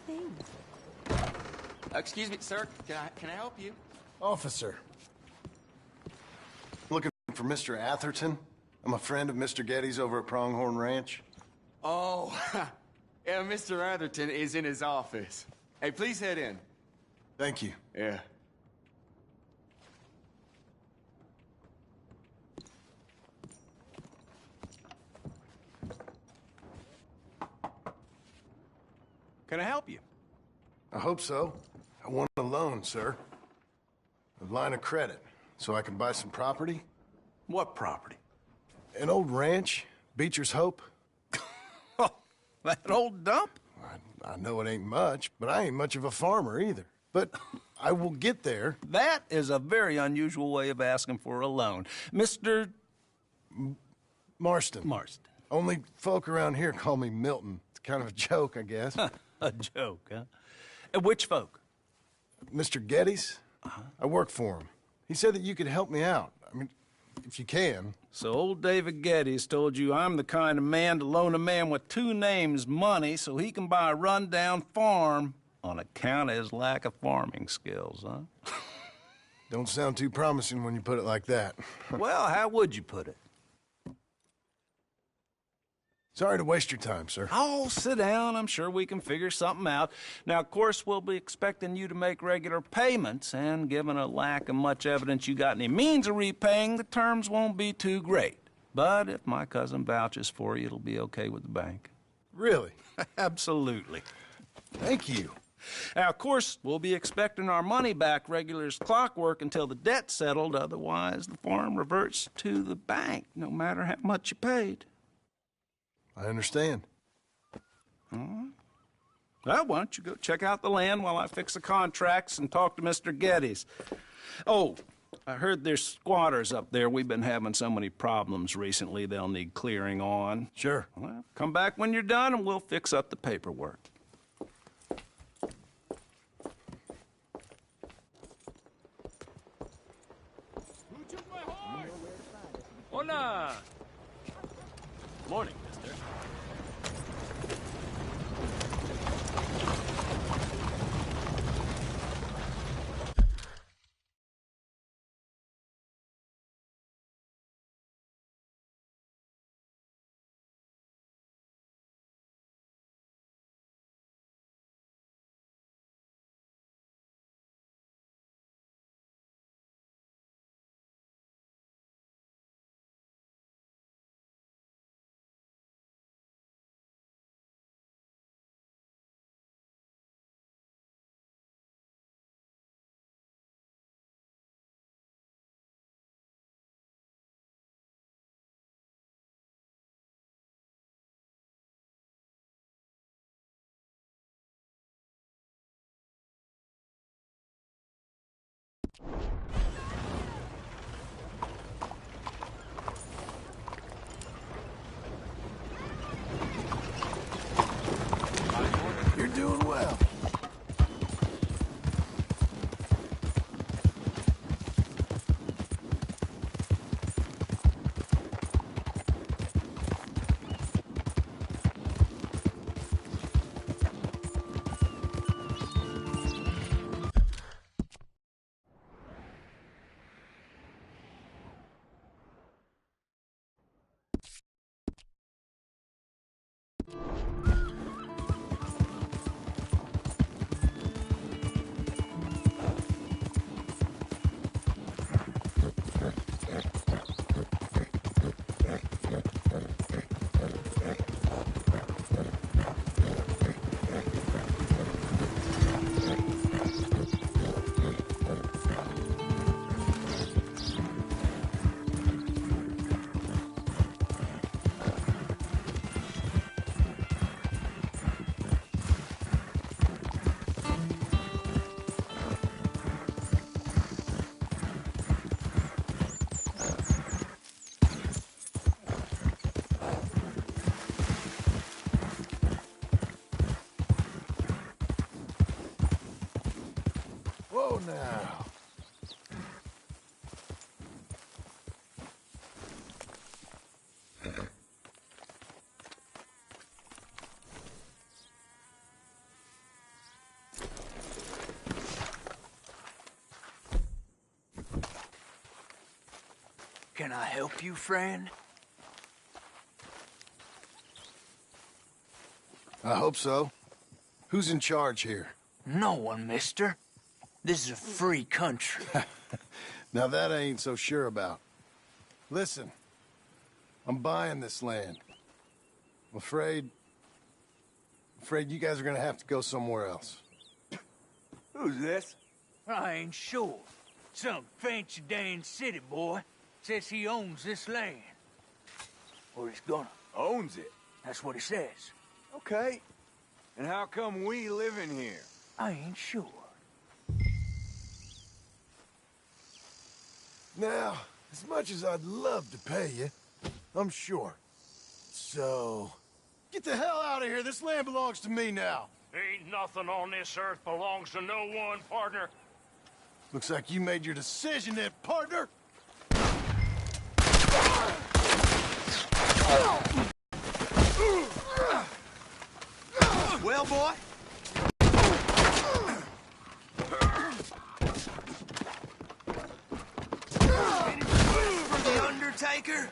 things. Excuse me, sir. Can I help you? Officer. Looking for Mr. Atherton? I'm a friend of Mr. Getty's over at Pronghorn Ranch. Oh, yeah, Mr. Atherton is in his office. Hey, please head in. Thank you. Yeah. Can I help you? I hope so. I want a loan, sir. A line of credit, so I can buy some property. What property? An old ranch, Beecher's Hope. That old dump? I know it ain't much, but I ain't much of a farmer either. But I will get there. That is a very unusual way of asking for a loan. Mr. Marston. Marston. Only folk around here call me Milton. It's kind of a joke, I guess. A joke, huh? And which folk? Mr. Getty's? I work for him. He said that you could help me out. I mean, if you can. So old David Getty's told you I'm the kind of man to loan a man with two names money so he can buy a rundown farm on account of his lack of farming skills, huh? Don't sound too promising when you put it like that. Well, how would you put it? Sorry to waste your time, sir. Oh, sit down. I'm sure we can figure something out. Now, of course, we'll be expecting you to make regular payments, and given a lack of much evidence you got any means of repaying, the terms won't be too great. But if my cousin vouches for you, it'll be okay with the bank. Really? Absolutely. Thank you. Now, of course, we'll be expecting our money back regular as clockwork until the debt's settled. Otherwise, the farm reverts to the bank, no matter how much you paid. I understand. Well, why don't you go check out the land while I fix the contracts and talk to Mr. Getty's. Oh, I heard there's squatters up there. We've been having so many problems recently, they'll need clearing on. Sure. Well, come back when you're done and we'll fix up the paperwork. Hola! Morning, mister. You're doing well. Whoa now. Can I help you, friend? I hope so. Who's in charge here? No one, mister. This is a free country. Now that I ain't so sure about. Listen, I'm buying this land. I'm afraid you guys are gonna have to go somewhere else. Who's this? I ain't sure. Some fancy Dan city boy says he owns this land. Or he's gonna. Owns it. That's what he says. Okay. And how come we live in here? I ain't sure. Now, as much as I'd love to pay you, I'm short. So, get the hell out of here. This land belongs to me now. Ain't nothing on this earth belongs to no one, partner. Looks like you made your decision then, partner. Well, boy. For the Undertaker?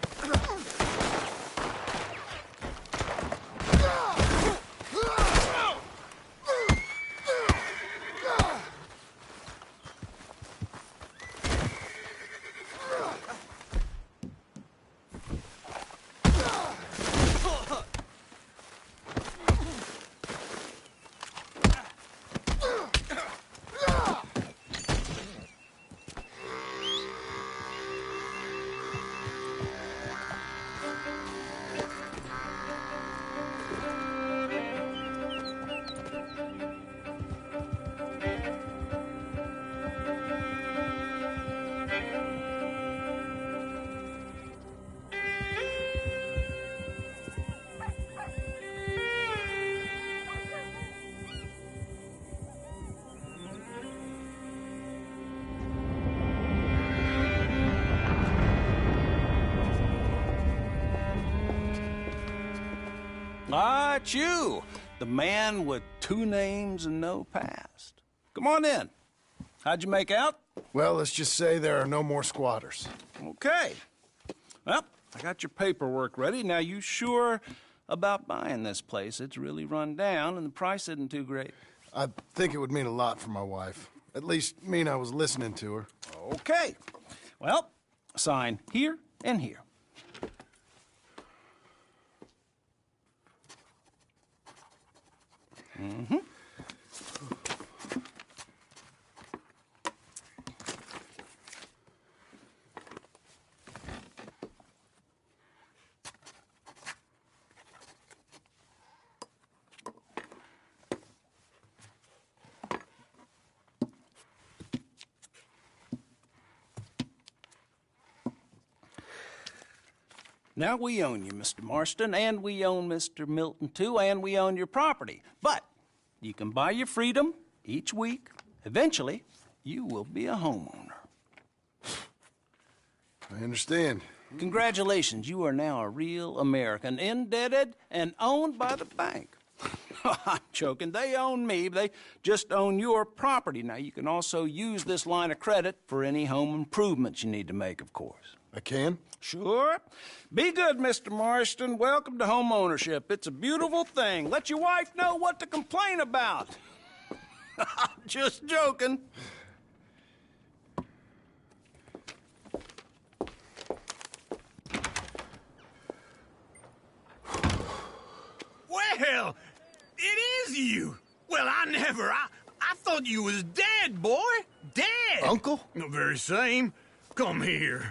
Ah, it's you, the man with 2 names and no past. Come on in. How'd you make out? Well, let's just say there are no more squatters. Okay. Well, I got your paperwork ready. Now, you sure about buying this place? It's really run down, and the price isn't too great. I think it would mean a lot for my wife. At least mean I was listening to her. Okay. Well, sign here and here. Mm-hmm. Now, we own you, Mr. Marston, and we own Mr. Milton, too, and we own your property. But you can buy your freedom each week. Eventually, you will be a homeowner. I understand. Congratulations, you are now a real American, indebted and owned by the bank. I'm joking. They own me. They just own your property. Now, you can also use this line of credit for any home improvements you need to make, of course. I can? Sure. Be good, Mr. Marston. Welcome to home ownership. It's a beautiful thing. Let your wife know what to complain about. I'm just joking. Well, it is you. Well, I thought you was dead, boy. Dead. Uncle? The very same. Come here.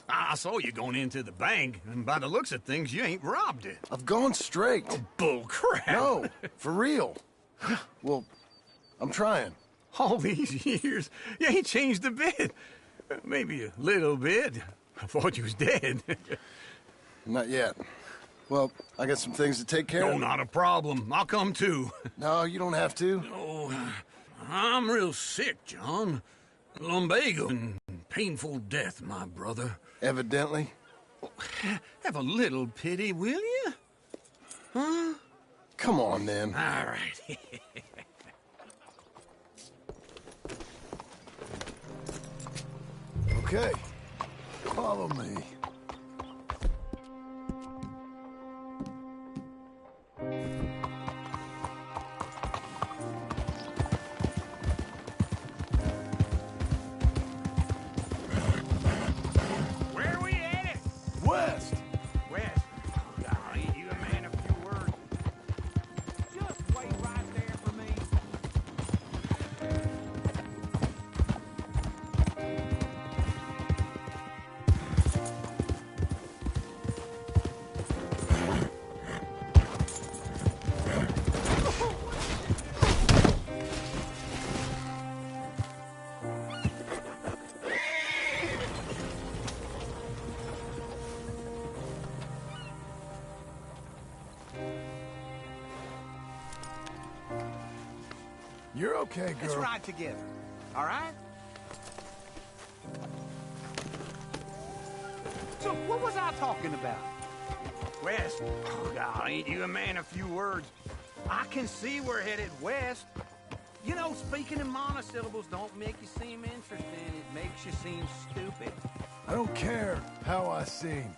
I saw you going into the bank, and by the looks of things, you ain't robbed it. I've gone straight. Bull crap. No, for real. Well, I'm trying. All these years, you ain't changed a bit. Maybe a little bit. I thought you was dead. Not yet. Well, I got some things to take care No, of. not a problem. I'll come too. No, you don't have to. Oh, I'm real sick, John. Lumbago and painful death, my brother. Evidently. Have a little pity, will you? Huh? Come on, then. All right. Okay. Follow me. Where are we headed? West! West. I'll eat you a man a few words. Just wait right there for me. You're okay, Let's girl. ride together. All right? So, what was I talking about? West. Oh, God, ain't you a man a few words? I can see we're headed west. You know, speaking in monosyllables don't make you seem interesting. It makes you seem stupid. I don't care how I seem.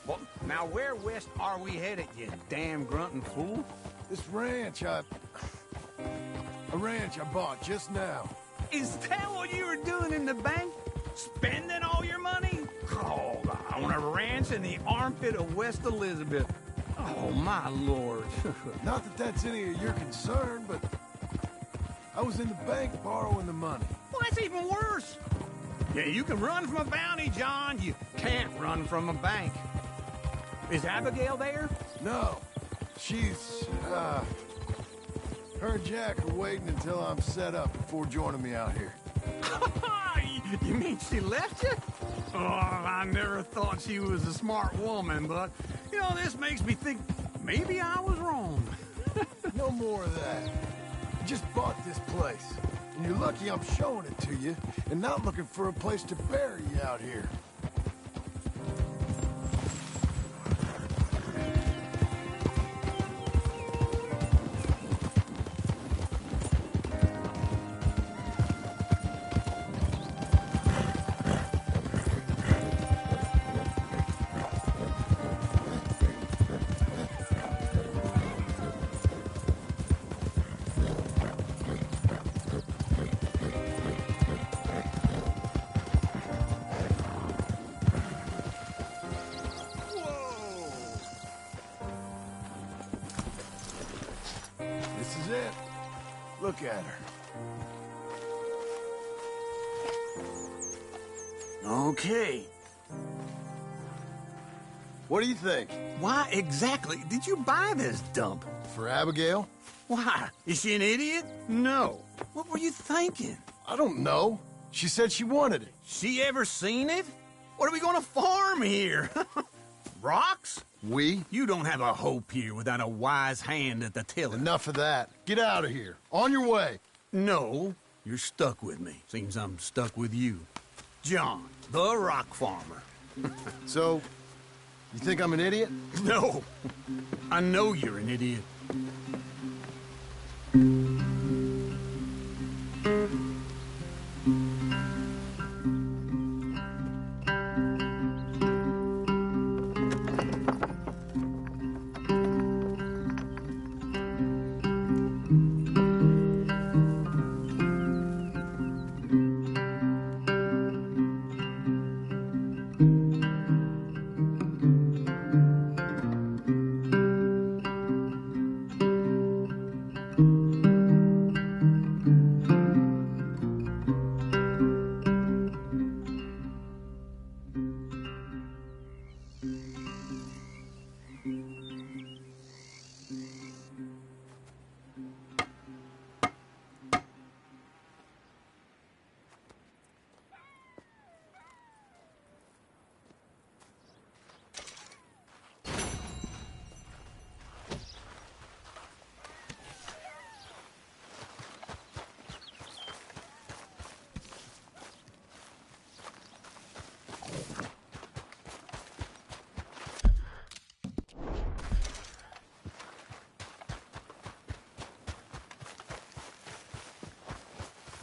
Well, now where west are we headed, you damn grunting fool? This ranch a ranch I bought just now. Is that what you were doing in the bank? Spending all your money? Oh, I want a ranch in the armpit of West Elizabeth. Oh, my lord. Not that that's any of your concern, but I was in the bank borrowing the money. Well, that's even worse. Yeah, you can run from a bounty, John. You can't run from a bank. Is Abigail there? No, she's, her and Jack are waiting until I'm set up before joining me out here. You mean she left you? Oh, I never thought she was a smart woman, but, you know, this makes me think maybe I was wrong. No more of that. I just bought this place, and you're lucky I'm showing it to you and not looking for a place to bury you out here. This is it. Look at her. Okay. What do you think? Why exactly did you buy this dump? For Abigail? Why? Is she an idiot? No. What were you thinking? I don't know. She said she wanted it. She ever seen it? What are we gonna farm here? Rocks? We? You don't have a hope here without a wise hand at the tiller. Enough of that. Get out of here. On your way. No, you're stuck with me. Seems I'm stuck with you. John, the rock farmer. So, you think I'm an idiot? No, I know you're an idiot.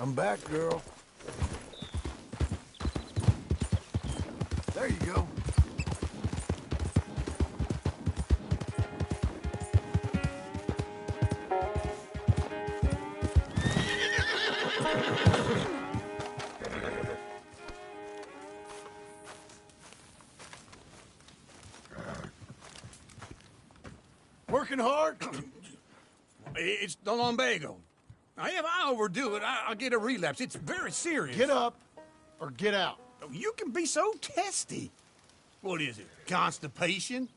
I'm back, girl. There you go. Working hard? It's the lumbago. Now, if I overdo it, I'll get a relapse. It's very serious. Get up or get out. You can be so testy. What is it, constipation?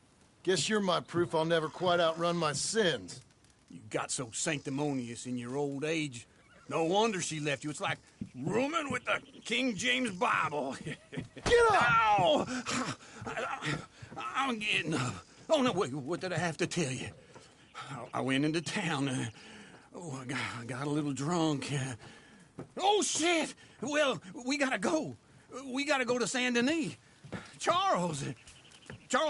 Guess you're my proof I'll never quite outrun my sins. You got so sanctimonious in your old age. No wonder she left you. It's like rooming with the King James Bible. Get up! Ow! I'm getting up. Oh, no, wait, what did I have to tell you? I went into town. I got a little drunk. Oh, shit! Well, we gotta go. We gotta go to Saint Denis. Charles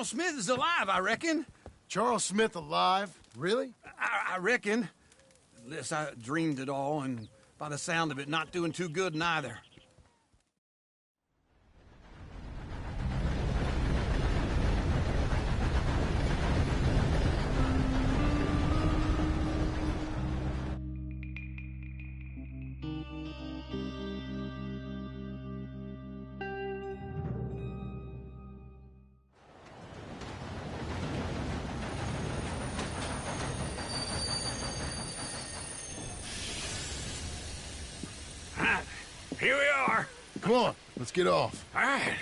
Smith is alive, I reckon. Charles Smith alive? Really? I reckon. Unless I dreamed it all, and by the sound of it, not doing too good neither. Here we are. Come on, let's get off. All right.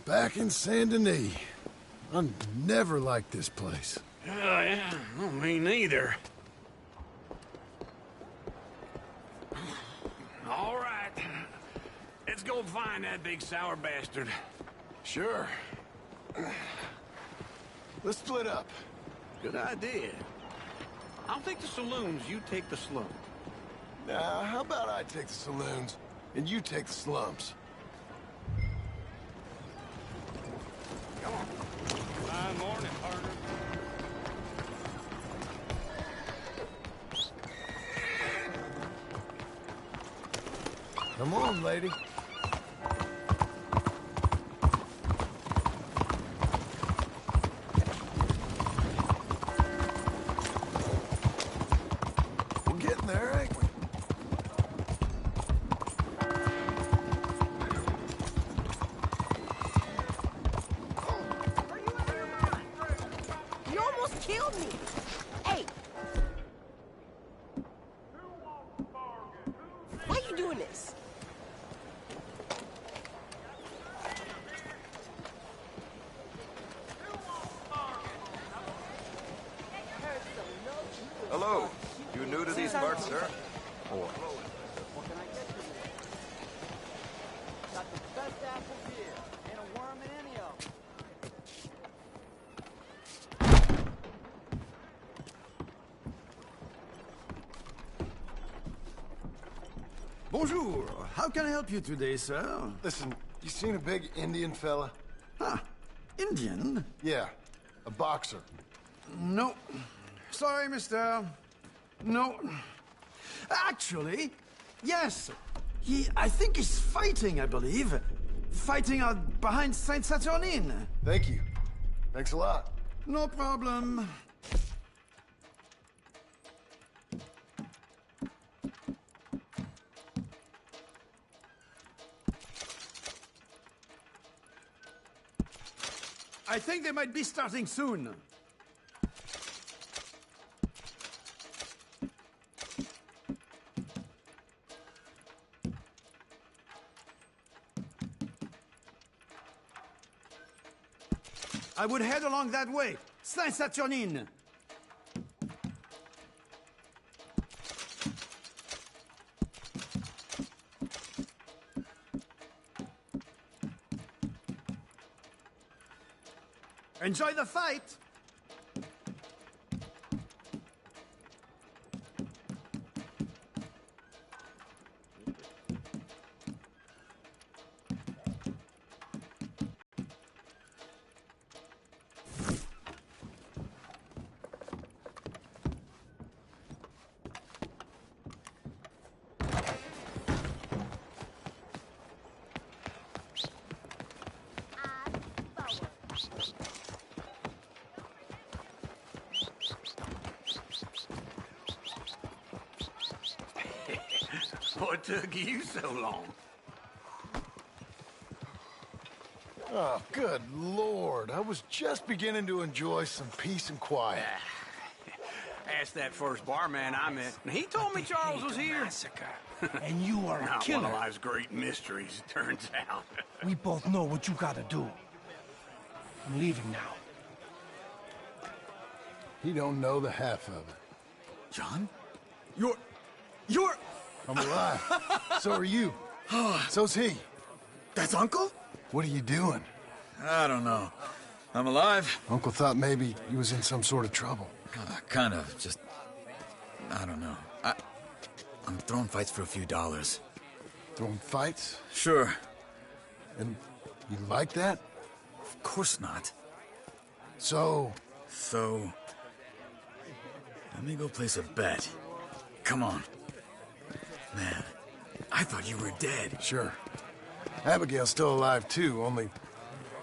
Back in Saint Denis. I never liked this place. Yeah, well, me neither. All right. Let's go find that big sour bastard. Sure. Let's split up. Good idea. I'll take the saloons, you take the slum. Now, how about I take the saloons and you take the slums? Come on. Morning, partner. Come on, lady. We're getting there, ain't we? You almost killed me. Hey. Why are you doing this? Hello. You new to these parts, sir? Or Got the best apple beer. Ain't a worm in any of them. Bonjour. How can I help you today, sir? Listen, you seen a big Indian fella? Ah, Indian? Yeah, a boxer. No. Sorry, mister. No. Actually, yes. I think he's fighting, I believe. Fighting out behind Saint Saturnine. Thank you. Thanks a lot. No problem. I think they might be starting soon. I would head along that way. Saint Saturnine. Enjoy the fight. What took you so long? Oh, good Lord. I was just beginning to enjoy some peace and quiet. Asked that first barman I met, and he told me Charles was here. And you are a Not killer. one of life's great mysteries, it turns out. We both know what you gotta do. I'm leaving now. He don't know the half of it. John? You're... I'm alive. So are you. So's he. That's Uncle? What are you doing? I don't know. I'm alive. Uncle thought maybe he was in some sort of trouble. Kind of, just... I don't know. I'm throwing fights for a few dollars. Throwing fights? Sure. And you like that? Of course not. So, let me go place a bet. Come on. Man, I thought you were dead. sure. Abigail's still alive too, only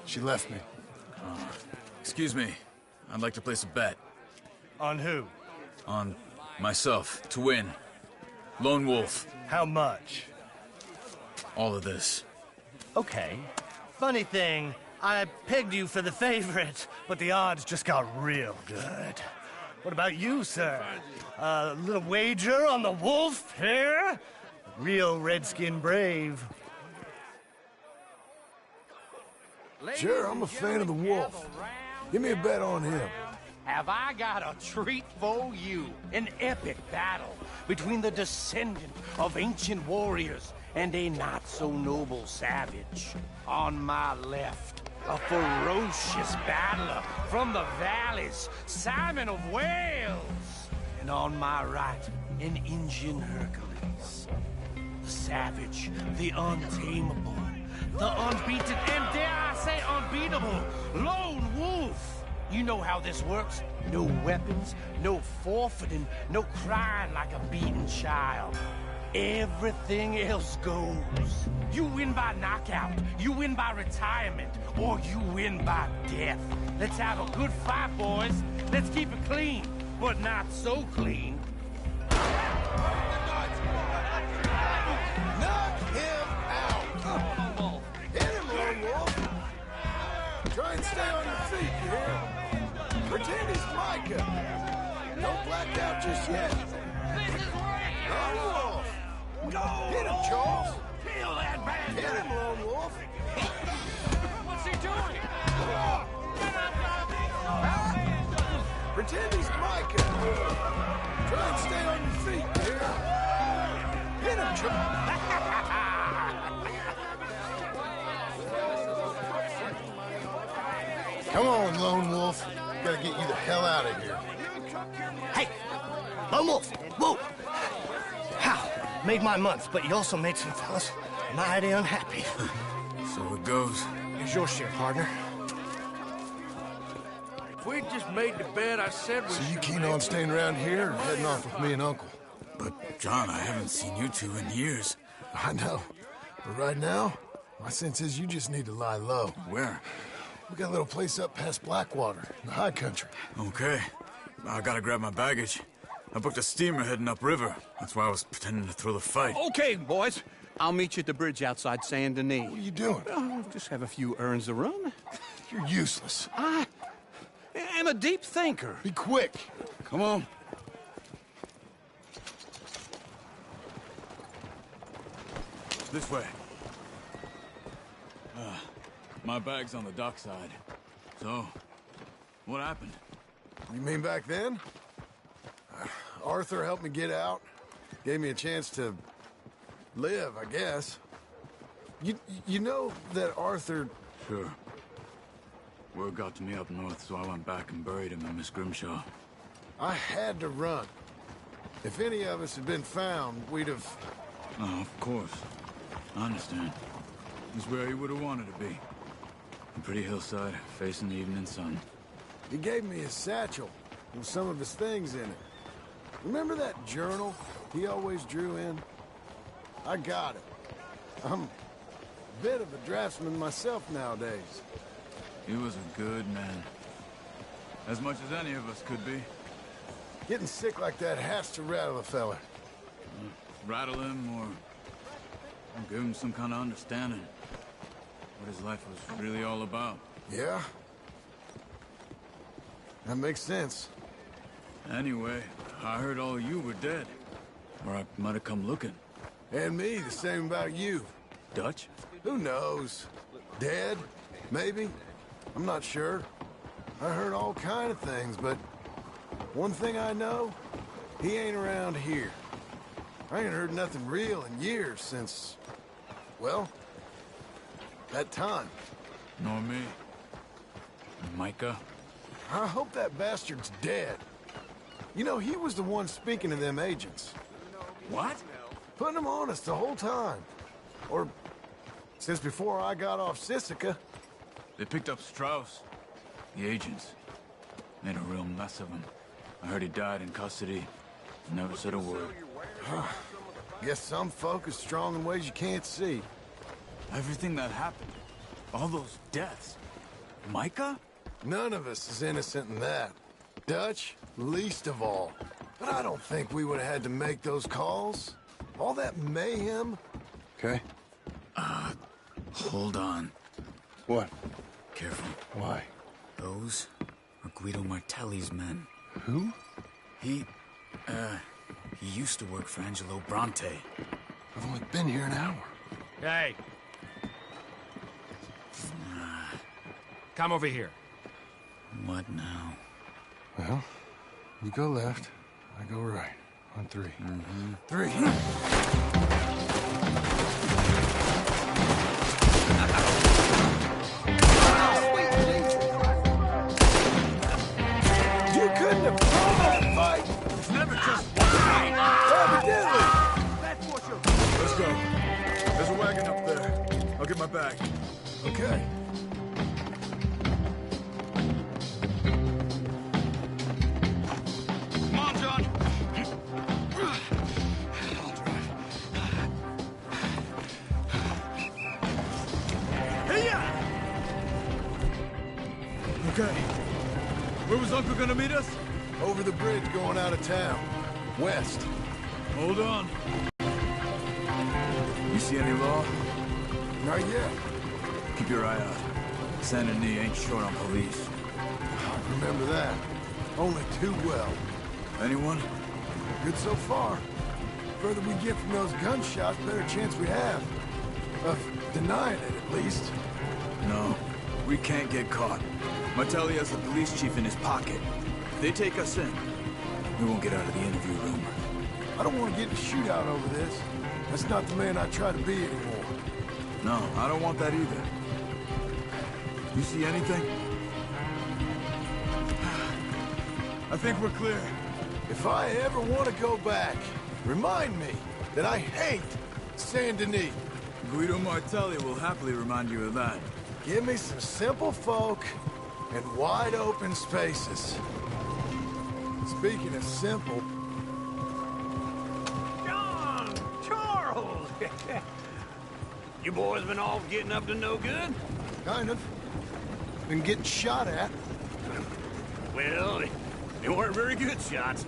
she left me. Excuse me. I'd like to place a bet. On who? On myself, to win. Lone Wolf. How much? All of this. Okay. Funny thing, I pegged you for the favorite, but the odds just got real good. What about you, sir? A little wager on the wolf here? Real redskin brave. Sure, I'm a fan of the wolf. Give me a bet on him. Have I got a treat for you? An epic battle between the descendant of ancient warriors and a not-so-noble savage. On my left, a ferocious battler from the valleys, Simon of Wales. And on my right, an Indian Hercules. The savage, the untamable, the unbeaten, and dare I say unbeatable, Lone Wolf. You know how this works. No weapons, no forfeiting, no crying like a beaten child. Everything else goes. You win by knockout, you win by retirement, or you win by death. Let's have a good fight, boys. Let's keep it clean, but not so clean. Knock him out! Hit him, Lone Wolf! Try and stay on your feet, you hear? Pretend he's Micah. Don't black out just yet. Lone Wolf! Hit him, Charles! Kill that bastard! Hit him, Lone Wolf! What's he doing? Pretend he's Micah. Try and stay on your feet, you hear? Hit him, Charles! Come on, Lone Wolf. Gotta get you the hell out of here. Hey, Lone Wolf, whoa! How? Made my month, but you also made some fellas mighty unhappy. So it goes. Here's your share, partner. If we just made the bet I said we So you keen on staying around here or heading off with me and Uncle? But, John, I haven't seen you two in years. I know. But right now, my sense is you just need to lie low. Where? We got a little place up past Blackwater, in the high country. Okay. I gotta grab my baggage. I booked a steamer heading upriver. That's why I was pretending to throw the fight. Okay, boys. I'll meet you at the bridge outside Saint Denis. What are you doing? Oh, just have a few errands to run. You're useless. I am a deep thinker. Be quick. Come on. This way. My bag's on the dockside. So, what happened? You mean back then? Arthur helped me get out. Gave me a chance to live, I guess. You know that Arthur... Sure. Word got to me up north, so I went back and buried him in Miss Grimshaw. I had to run. If any of us had been found, we'd have... Oh, of course. I understand. He's where he would have wanted to be. A pretty hillside, facing the evening sun. He gave me his satchel with some of his things in it. Remember that journal he always drew in? I got it. I'm a bit of a draftsman myself nowadays. He was a good man. As much as any of us could be. Getting sick like that has to rattle a fella. Rattle him or give him some kind of understanding. what his life was really all about. Yeah? That makes sense. Anyway, I heard all of you were dead. Or I might have come looking. And me, the same about you. Dutch? Who knows? Dead? Maybe? I'm not sure. I heard all kind of things, but one thing I know, he ain't around here. I ain't heard nothing real in years since, well, that time. Nor me. And Micah? I hope that bastard's dead. You know, he was the one speaking to them agents. What? Putting them on us the whole time. Or since before I got off Sisika. They picked up Strauss. The agents. Made a real mess of him. I heard he died in custody. Never said a word. Guess some folk are strong in ways you can't see. Everything that happened. All those deaths. Micah? None of us is innocent in that. Dutch, least of all. But I don't think we would have had to make those calls. All that mayhem. Okay. Hold on. What? Careful. Why? Those are Guido Martelli's men. Who? He used to work for Angelo Bronte. I've only been here an hour. Hey. Come over here. What now? Well, you go left, I go right. On three. Mm-hmm. 3. You couldn't have won that fight! It's never just one fight! Evidently! That's what you're... Let's go. There's a wagon up there. I'll get my bag. Okay. Come on, John. Okay. Where was Uncle gonna meet us? Over the bridge going out of town. West. Hold on. You see any law? Not yet. Keep your eye out. Saint Denis ain't short on police. Remember that. Only too well. Anyone? Good so far. Further we get from those gunshots, better chance we have. Of denying it, at least. No. We can't get caught. Martelli has the police chief in his pocket. If they take us in, we won't get out of the interview room. I don't want to get in a shootout over this. That's not the man I try to be anymore. No, I don't want that either. You see anything? I think we're clear. If I ever want to go back, remind me that I hate Saint Denis. Guido Martelli will happily remind you of that. Give me some simple folk and wide open spaces. Speaking of simple... John! Charles! You boys been all getting up to no good? Kind of. Been getting shot at. Well, they weren't very good shots.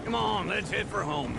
Come on, let's head for home.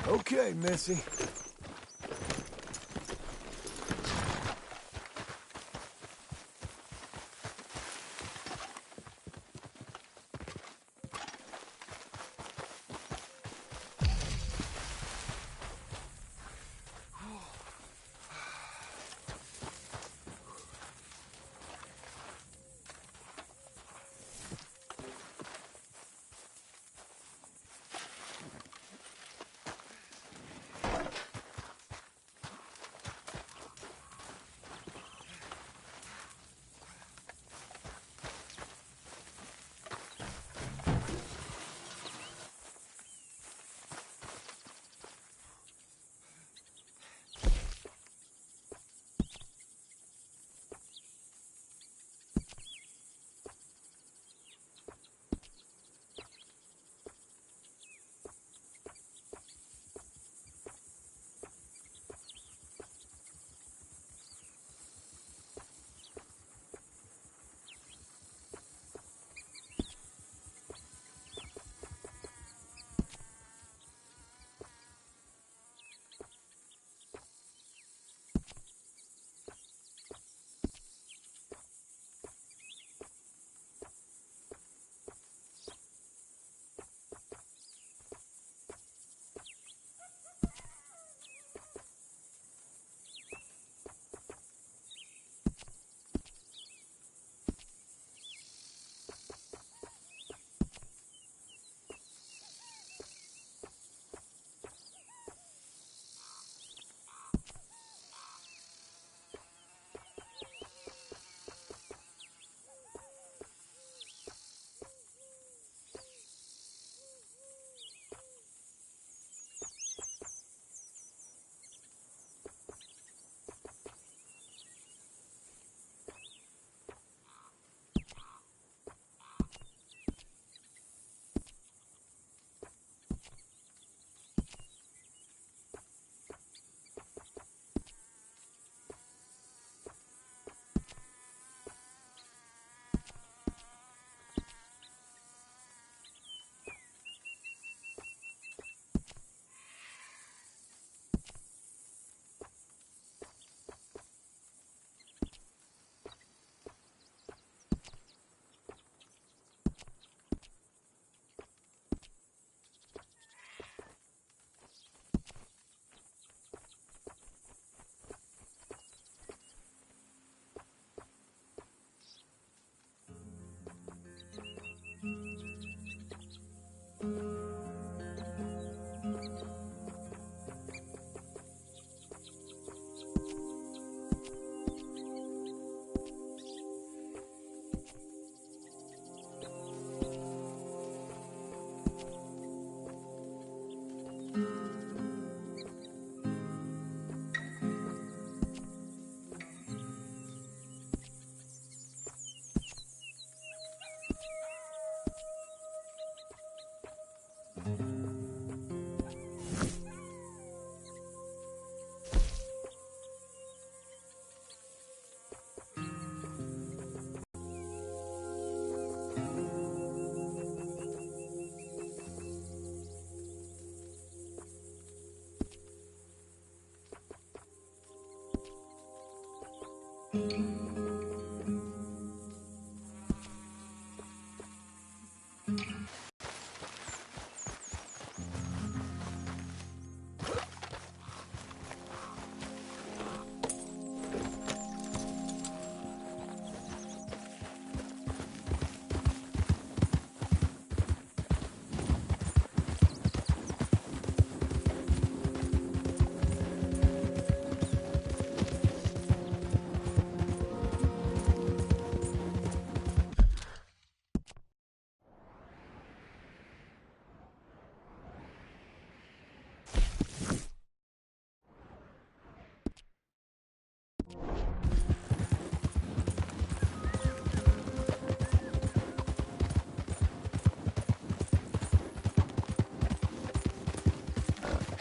Okay, Missy.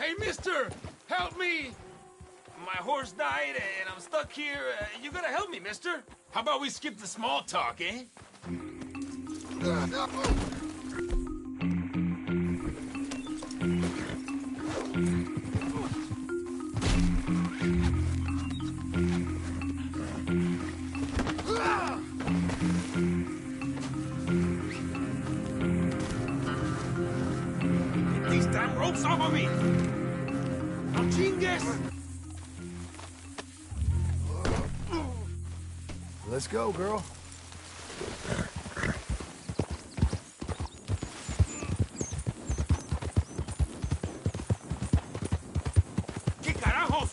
Hey, mister! Help me! My horse died and I'm stuck here. You gotta help me, mister. How about we skip the small talk, eh? Get these damn ropes off of me! No chingues! Let's go, girl. ¿Qué carajos?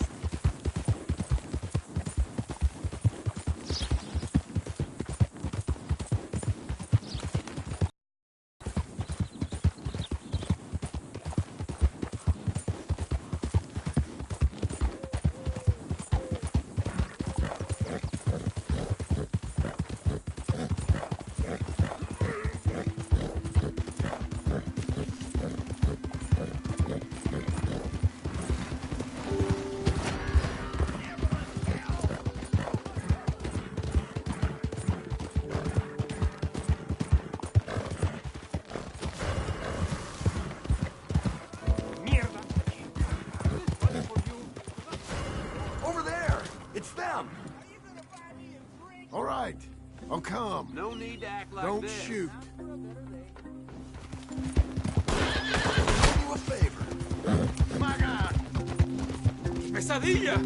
Over there! It's them! All right, I'll come. No need to act like Don't this. shoot. Do you a favor. My God! Pesadilla!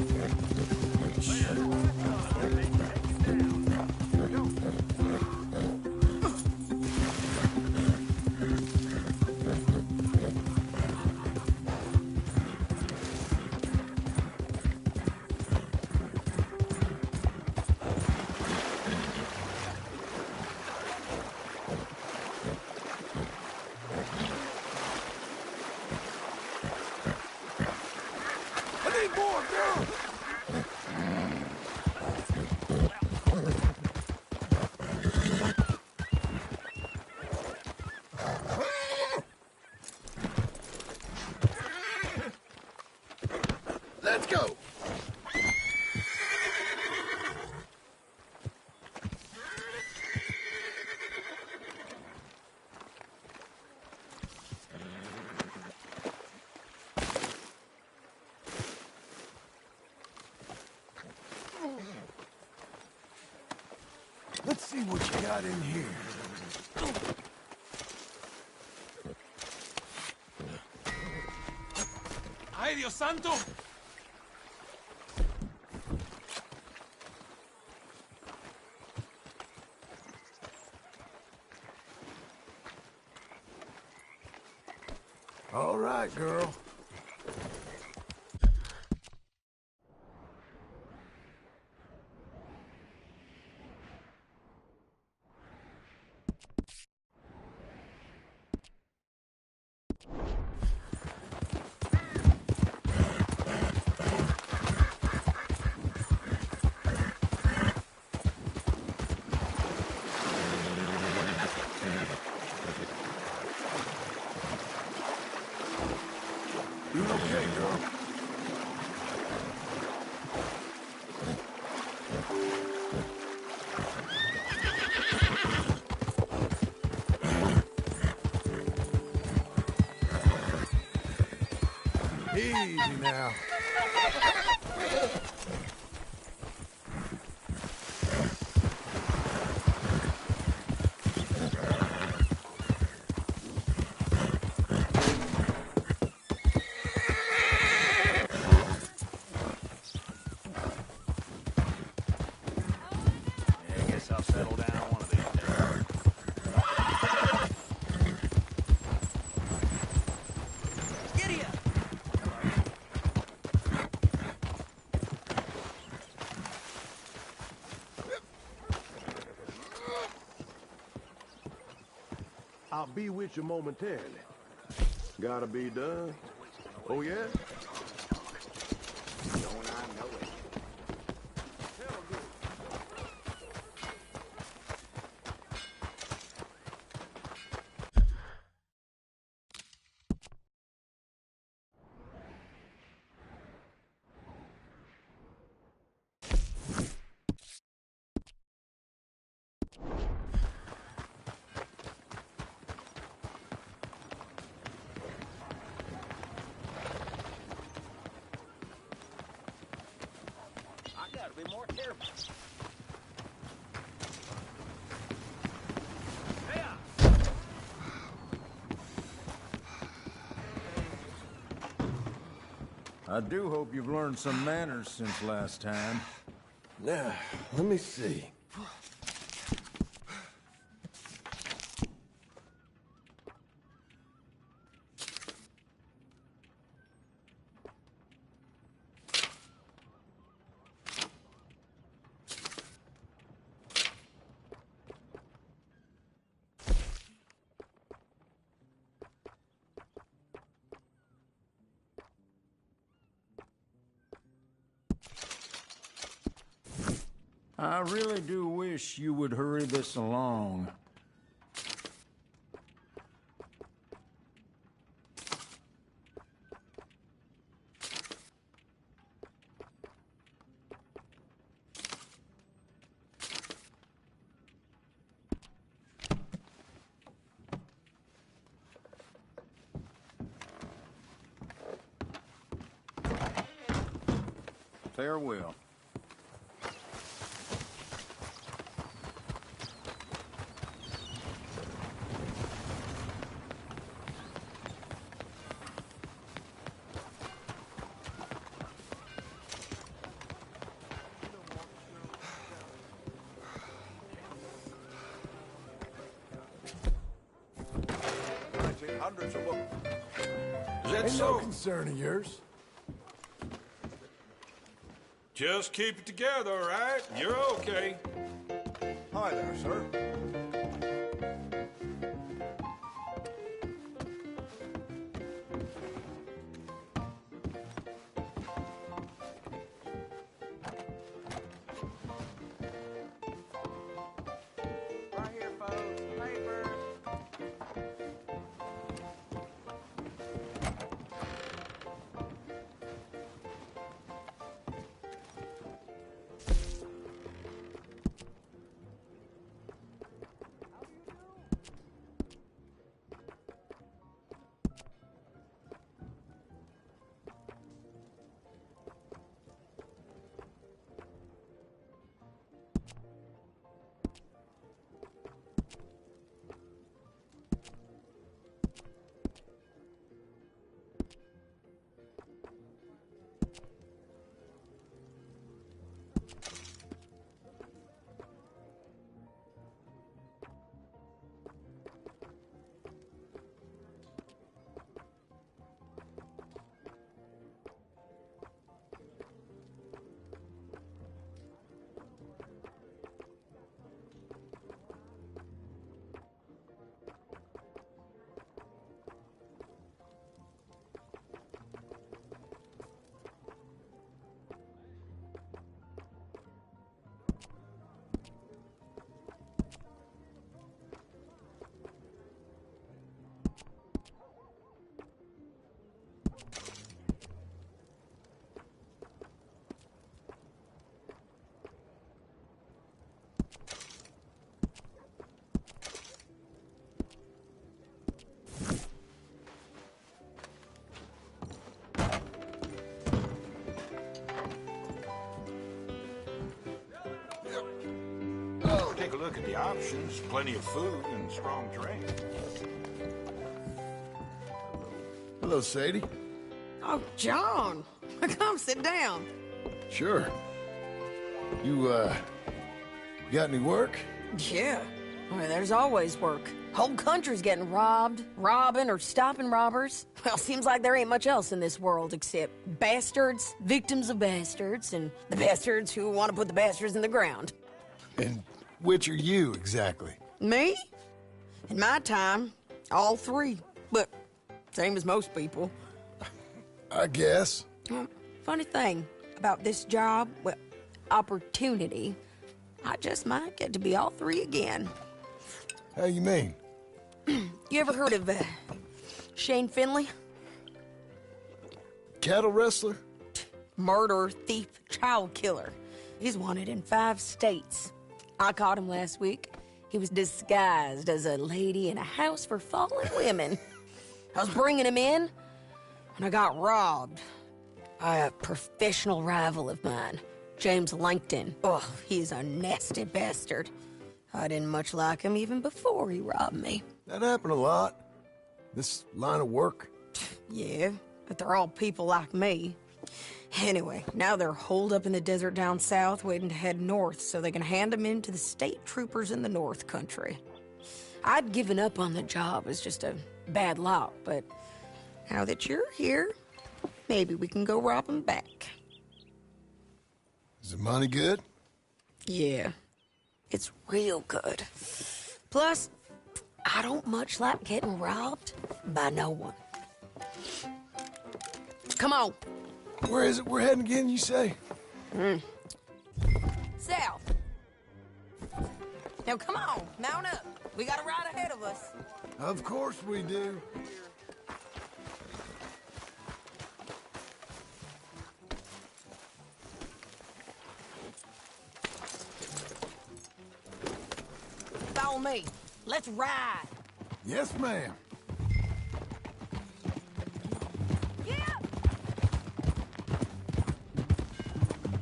I need more, girl! Let's go! Let's see what you got in here. ¡Ay, Dios santo! All right, girl. Easy now. I guess I'll settle down one of these days. Giddy up! I'll be with you momentarily. Gotta be done. Oh, yeah? Don't I know it? I gotta be more careful. I do hope you've learned some manners since last time. Now, let me see. I really do wish you would hurry this along. Farewell. Hundreds of them. Is that Ain't so? no concern of yours. Just keep it together, all right? You're okay. Hi there, sir. Right here, folks. Papers. look at the options, plenty of food and strong drink. Hello, Sadie. Oh, John. Come sit down. Sure. You got any work? Yeah. Well, there's always work. Whole country's getting robbed, robbing, or stopping robbers. Well, seems like there ain't much else in this world except bastards, victims of bastards, and the bastards who want to put the bastards in the ground. And which are you, exactly? Me? In my time, all three. But same as most people. I guess. Funny thing about this job, well, opportunity, I just might get to be all three again. How you mean? You ever heard of Shane Finley? Cattle wrestler? Murderer, thief, child killer. He's wanted in 5 states. I caught him last week. He was disguised as a lady in a house for fallen women. I was bringing him in, and I got robbed by a professional rival of mine, James Langton. Oh, he's a nasty bastard. I didn't much like him even before he robbed me. That happened a lot. This line of work. Yeah, but they're all people like me. Anyway, now they're holed up in the desert down south, waiting to head north so they can hand them in to the state troopers in the north country. I'd given up on the job as just a bad lot, but now that you're here, maybe we can go rob them back. Is the money good? Yeah, it's real good. Plus, I don't much like getting robbed by no one. Come on. Where is it we're heading again, you say? South. Now come on, mount up. We got a ride ahead of us. Of course we do. Follow me. Let's ride. Yes, ma'am. Yeah.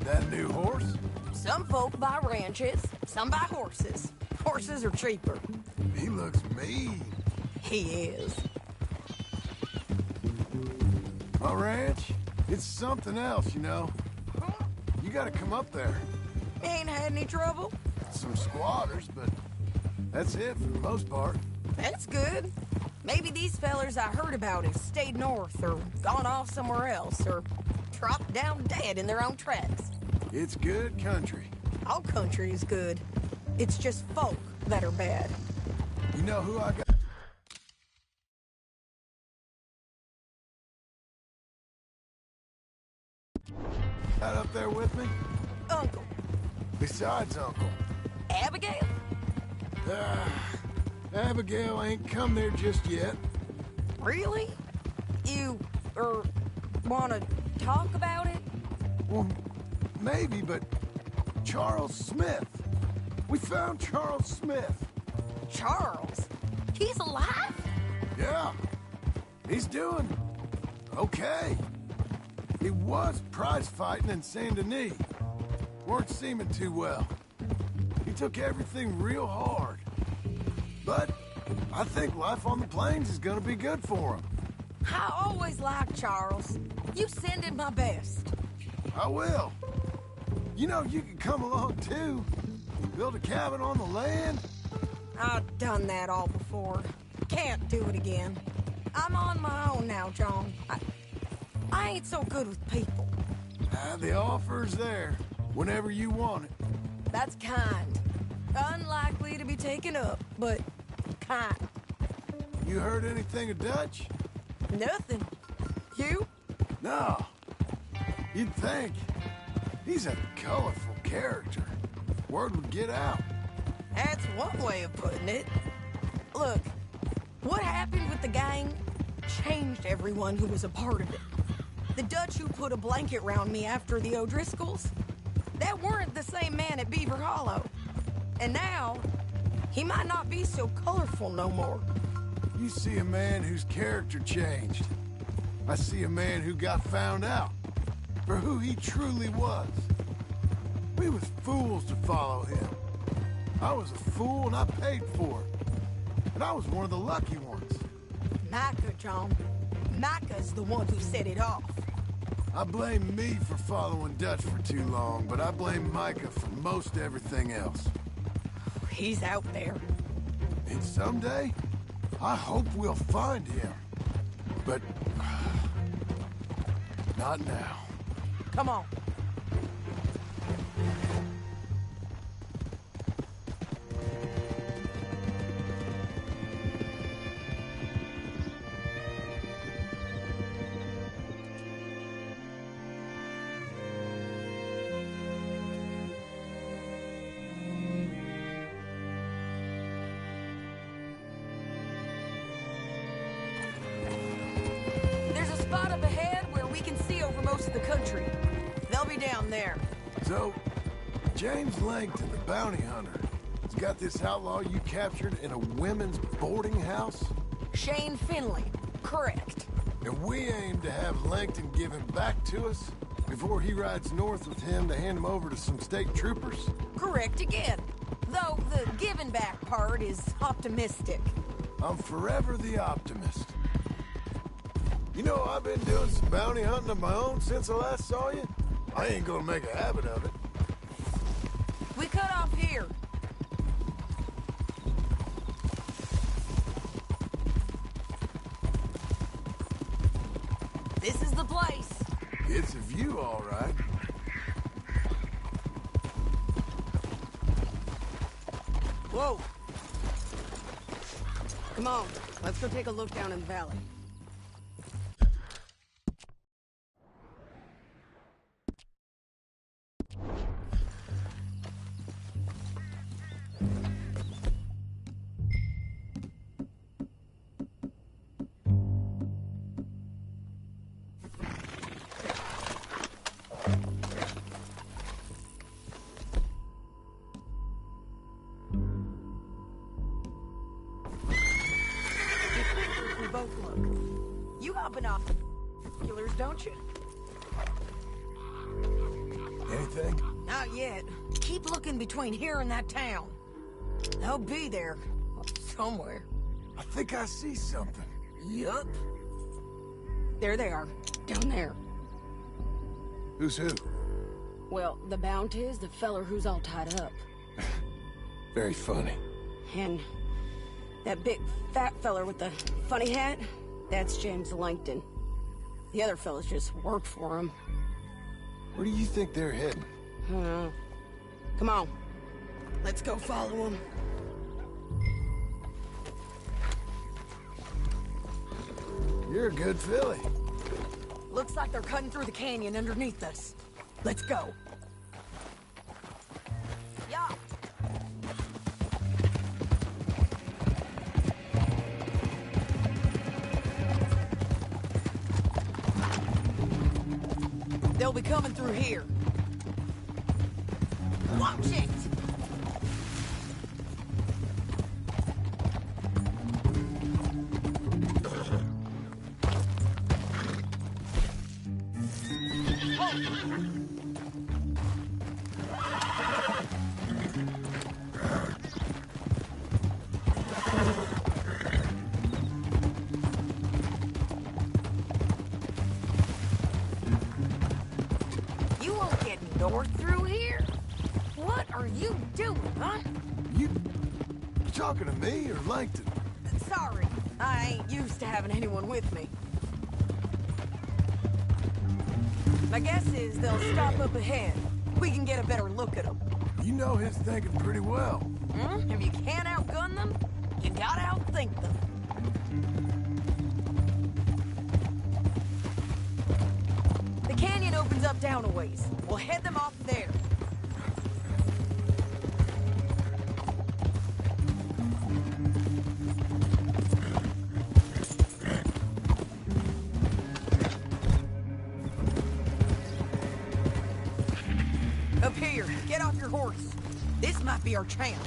That new horse? Some folk buy ranches, some buy horses. Horses are cheaper. He looks mean. He is. My ranch, it's something else, you know. You gotta come up there. Ain't had any trouble? Some squatters, but that's it for the most part. That's good. Maybe these fellers I heard about have stayed north or gone off somewhere else or dropped down dead in their own tracks. It's good country. All country is good. It's just folk that are bad. You know who I got? Got up there with me? Uncle. Besides Uncle. Abigail? Abigail ain't come there just yet. Really? You, wanna talk about it? Well, maybe, but Charles Smith. We found Charles Smith. Charles? He's alive? Yeah. He's doing okay. He was prize fighting in Saint Denis. Weren't seeming too well. He took everything real hard. But I think life on the plains is gonna be good for him. I always liked Charles. You send him my best. I will. You know, you can come along too. Build a cabin on the land. I've done that all before. Can't do it again. I'm on my own now, John. I ain't so good with people. The offer's there, whenever you want it. That's kind. Unlikely to be taken up, but kind. You heard anything of Dutch? Nothing. You? No. You'd think. He's a colorful character. Word would get out. That's one way of putting it. Look, what happened with the gang changed everyone who was a part of it. The Dutch who put a blanket round me after the O'Driscolls, that weren't the same man at Beaver Hollow. And now, he might not be so colorful no more. You see a man whose character changed. I see a man who got found out for who he truly was. We was fools to follow him. I was a fool and I paid for it. And I was one of the lucky ones. Micah, John. Micah's the one who set it off. I blame me for following Dutch for too long, but I blame Micah for most everything else. He's out there. And someday, I hope we'll find him. But... not now. Come on. So, James Langton, the bounty hunter, has got this outlaw you captured in a women's boarding house? Shane Finley, correct. And we aim to have Langton give him back to us before he rides north with him to hand him over to some state troopers? Correct again. Though the giving back part is optimistic. I'm forever the optimist. You know, I've been doing some bounty hunting of my own since I last saw you. I ain't gonna make a habit of it. We cut off here. This is the place. It's a view, all right. Whoa. Come on, let's go take a look down in the valley. Binoculars, don't you? Anything? Not yet. Keep looking between here and that town. They'll be there. Somewhere. I think I see something. Yup. There they are. Down there. Who's who? Well, the bounty is the feller who's all tied up. Very funny. And that big fat feller with the funny hat, that's James Langton. The other fellas just work for him. Where do you think they're heading? Come on. Let's go follow them. You're a good filly. Looks like they're cutting through the canyon underneath us. Let's go. Yeah. They'll be coming through here. Watch it! You won't get north through here? What are you doing, huh? You talking to me or Langton? Sorry, I ain't used to having anyone with me. My guess is they'll stop up ahead. We can get a better look at them. You know his thinking pretty well. If you can't outgun them, you gotta outthink them. The canyon opens up down a ways. We'll head them off there. Up here, get off your horse. This might be our chance.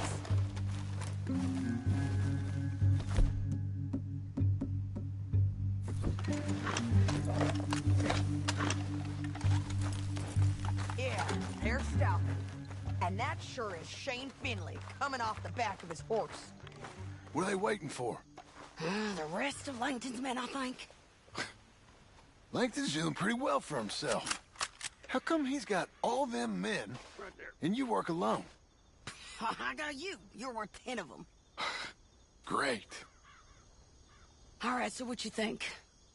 Yeah, they're stopping. And that sure is Shane Finley, coming off the back of his horse. What are they waiting for? The rest of Langton's men, I think. Langton's doing pretty well for himself. How come he's got all them men, and you work alone? I got you. You're worth 10 of them. Great. All right, so what you think?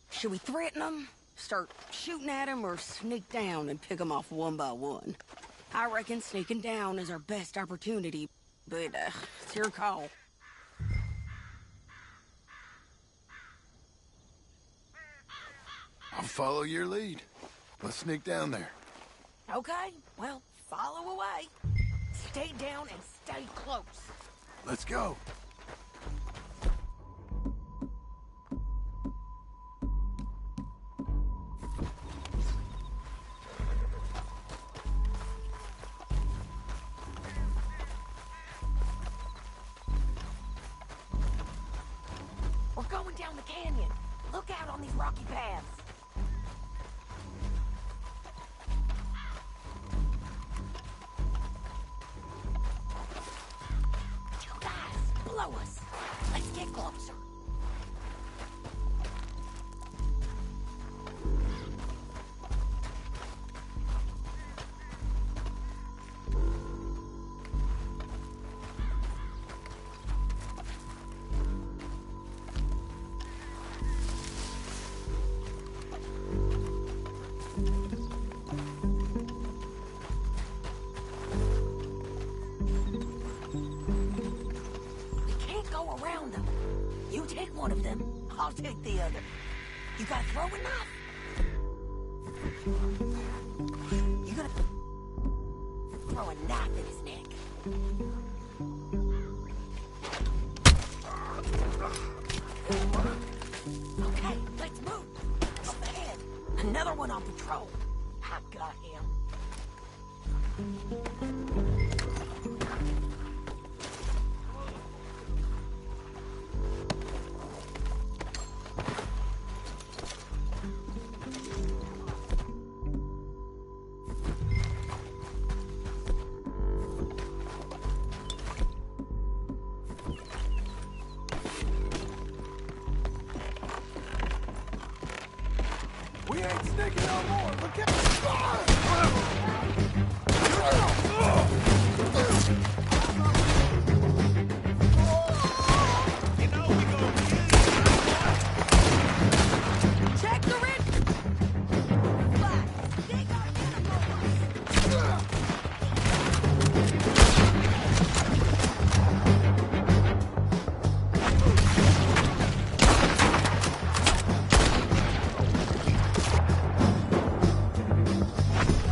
Should we threaten them, start shooting at them, or sneak down and pick them off one by one? I reckon sneaking down is our best opportunity, but it's your call. I'll follow your lead. Let's sneak down there. Okay, well, follow away. Stay down and stay close. Let's go. We're going down the canyon. Look out on these rocky paths. You guys, blow us. Let's get closer. Around them. You take one of them, I'll take the other. You gotta throw a knife. You gotta throw a knife in his neck. Okay, let's move. Up ahead. Another one on patrol. I've got him. We ain't sneaking no more. Look out! Check the red flag. They got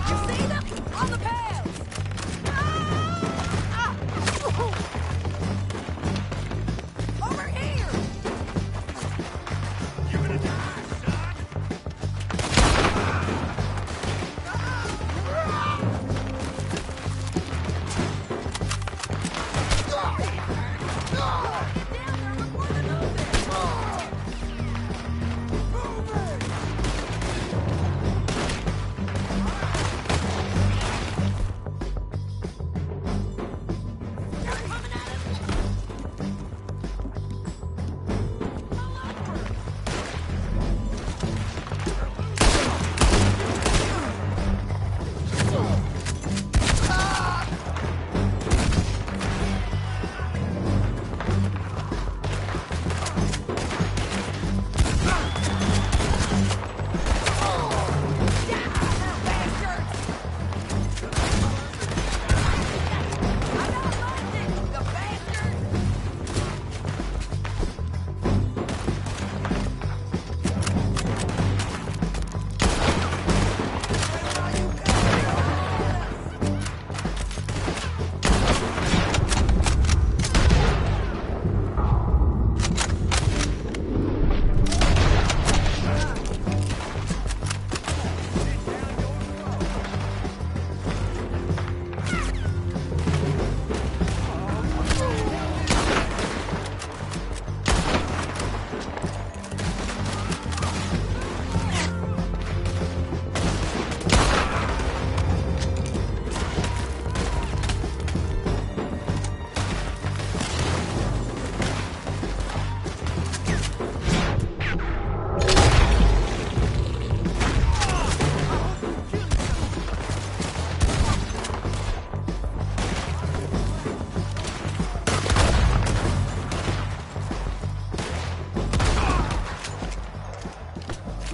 You see them? On the paths! Ah!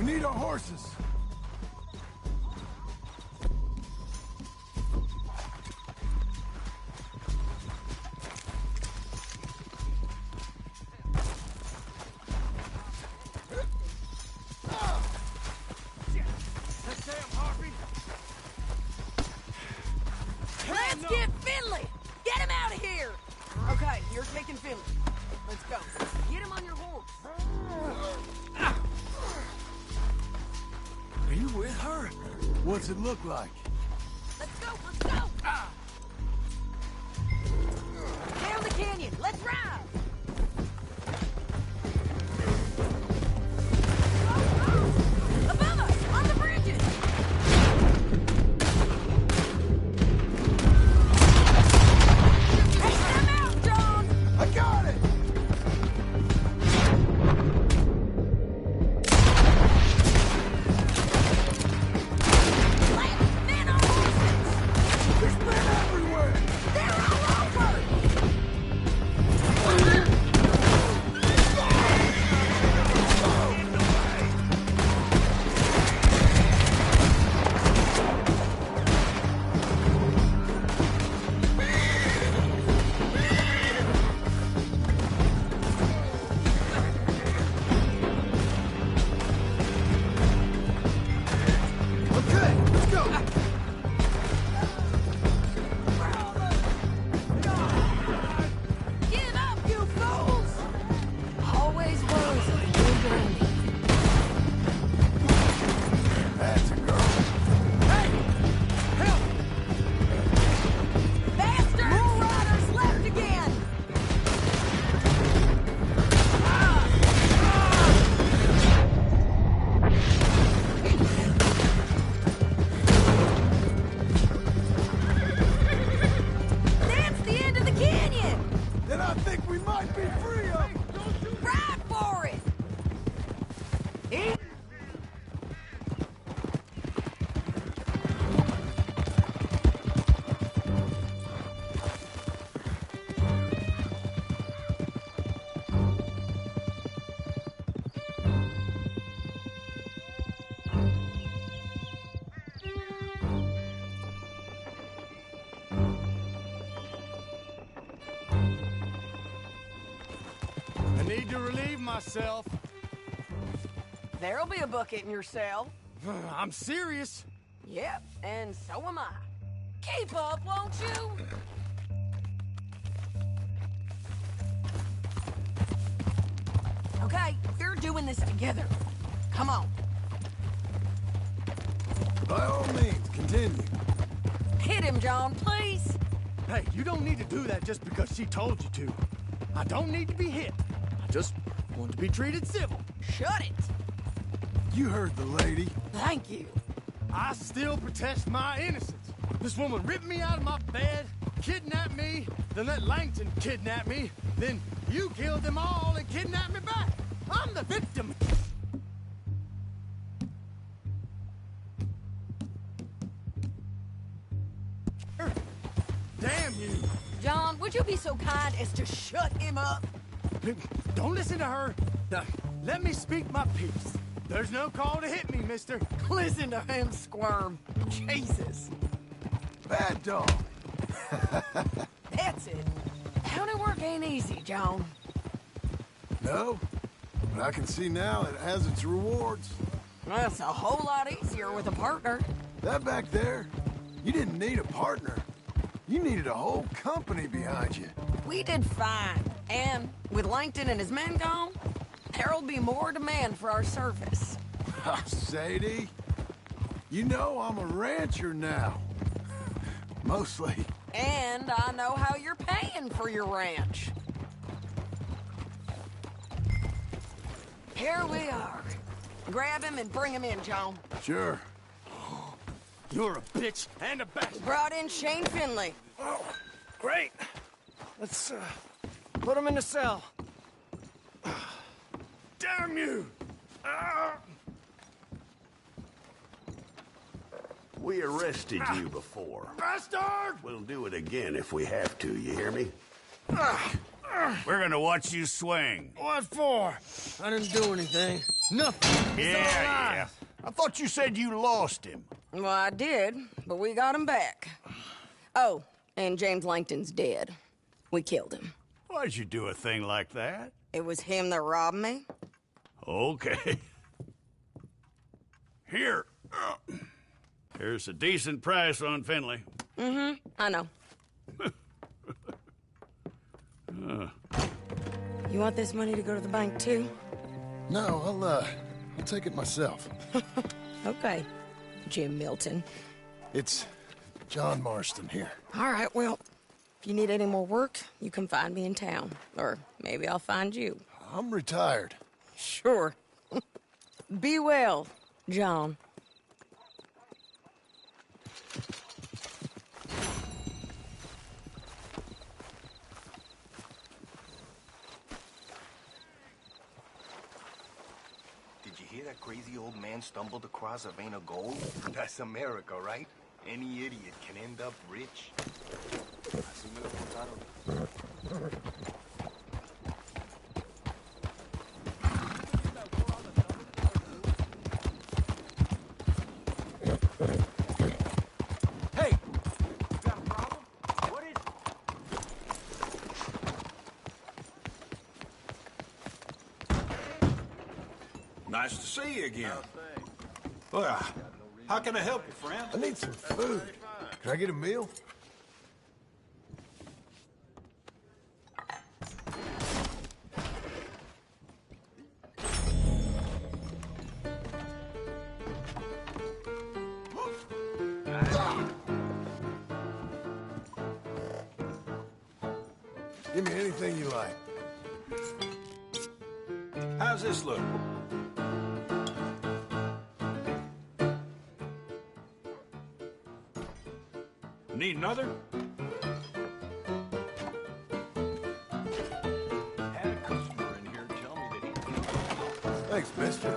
need our horses. Let's get Finley! Get him out of here! Okay, you're taking Finley. Let's go. Get him on your horse. Are you with her? What's it look like? Let's go, let's go! Down the canyon, let's ride! Above us, on the bridges! Take them out, John! I got it! Men on horses! There's men everywhere! They're all over! Okay, let's go! Give up, you fools! Always was a good lady. That's a girl. Bastard! More riders left again! That's the end of the canyon! Then I think we might be free of them. Ride for it! I need to relieve myself. There'll be a bucket in your cell. I'm serious. Yep, and so am I. Keep up, won't you? Okay, we're doing this together. Come on. By all means, continue. Hit him, John, please. Hey, you don't need to do that just because she told you to. I don't need to be hit. I just want to be treated civil. Shut it. You heard the lady. Thank you. I still protest my innocence. This woman ripped me out of my bed, kidnapped me, then let Langton kidnap me, then you killed them all and kidnapped me back. I'm the victim. Damn you. John, would you be so kind as to shut him up? Don't listen to her. Let me speak my piece. There's no call to hit me, mister. Listen to him squirm. Jesus. Bad dog. That's it. County work ain't easy, John. No, but I can see now it has its rewards. That's a whole lot easier with a partner. That back there, you didn't need a partner. You needed a whole company behind you. We did fine. And with Langton and his men gone, there'll be more demand for our service. Sadie, you know I'm a rancher now. Mostly. And I know how you're paying for your ranch. Here we are. Grab him and bring him in, John. Sure. You're a bitch and a bastard. Brought in Shane Finley. Oh, great. Let's put him in the cell. Damn you! We arrested you before. Bastard! We'll do it again if we have to, you hear me? We're gonna watch you swing. What for? I didn't do anything. Nothing. It's all lies. I thought you said you lost him. Well, I did, but we got him back. Oh, and James Langton's dead. We killed him. Why'd you do a thing like that? It was him that robbed me. Okay. Here. Here's a decent price on Finley. Mm-hmm, I know. You want this money to go to the bank, too? No, I'll take it myself. Okay, Jim Milton. It's John Marston here. All right, well, if you need any more work, you can find me in town. Or maybe I'll find you. I'm retired. Sure. Be well, John. Did you hear that crazy old man stumbled across a vein of gold? That's America, right? Any idiot can end up rich. Así me lo contaron. Hey! You got a problem? What is it? Nice to see you again. Well, how can I help you, friend? I need some food. Can I get a meal? Give me anything you like. How's this look? Need another? Had a customer in here tell me that he... Thanks, mister.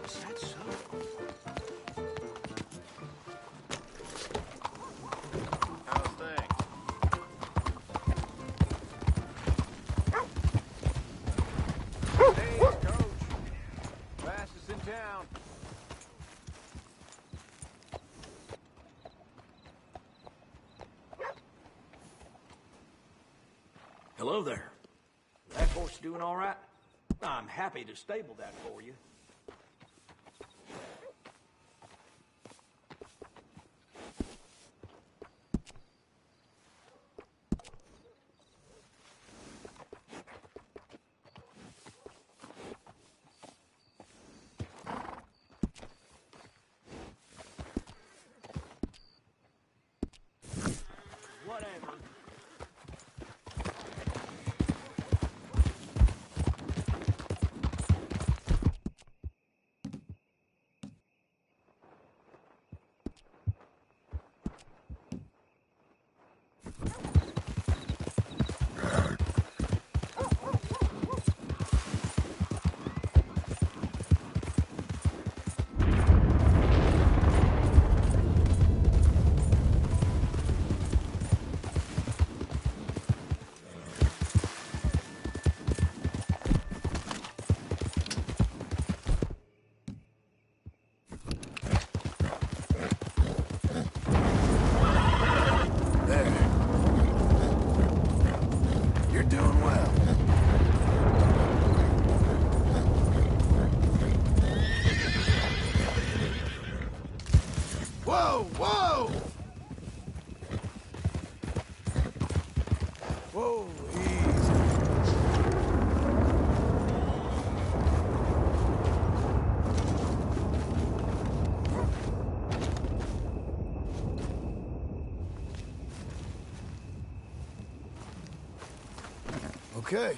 Is that so? How's things? Hey, Coach. Fastest in town. Hello there. That horse doing all right? I'm happy to stable that for you. Whatever. There. You're doing well. Whoa, whoa! Whoa, easy. Okay.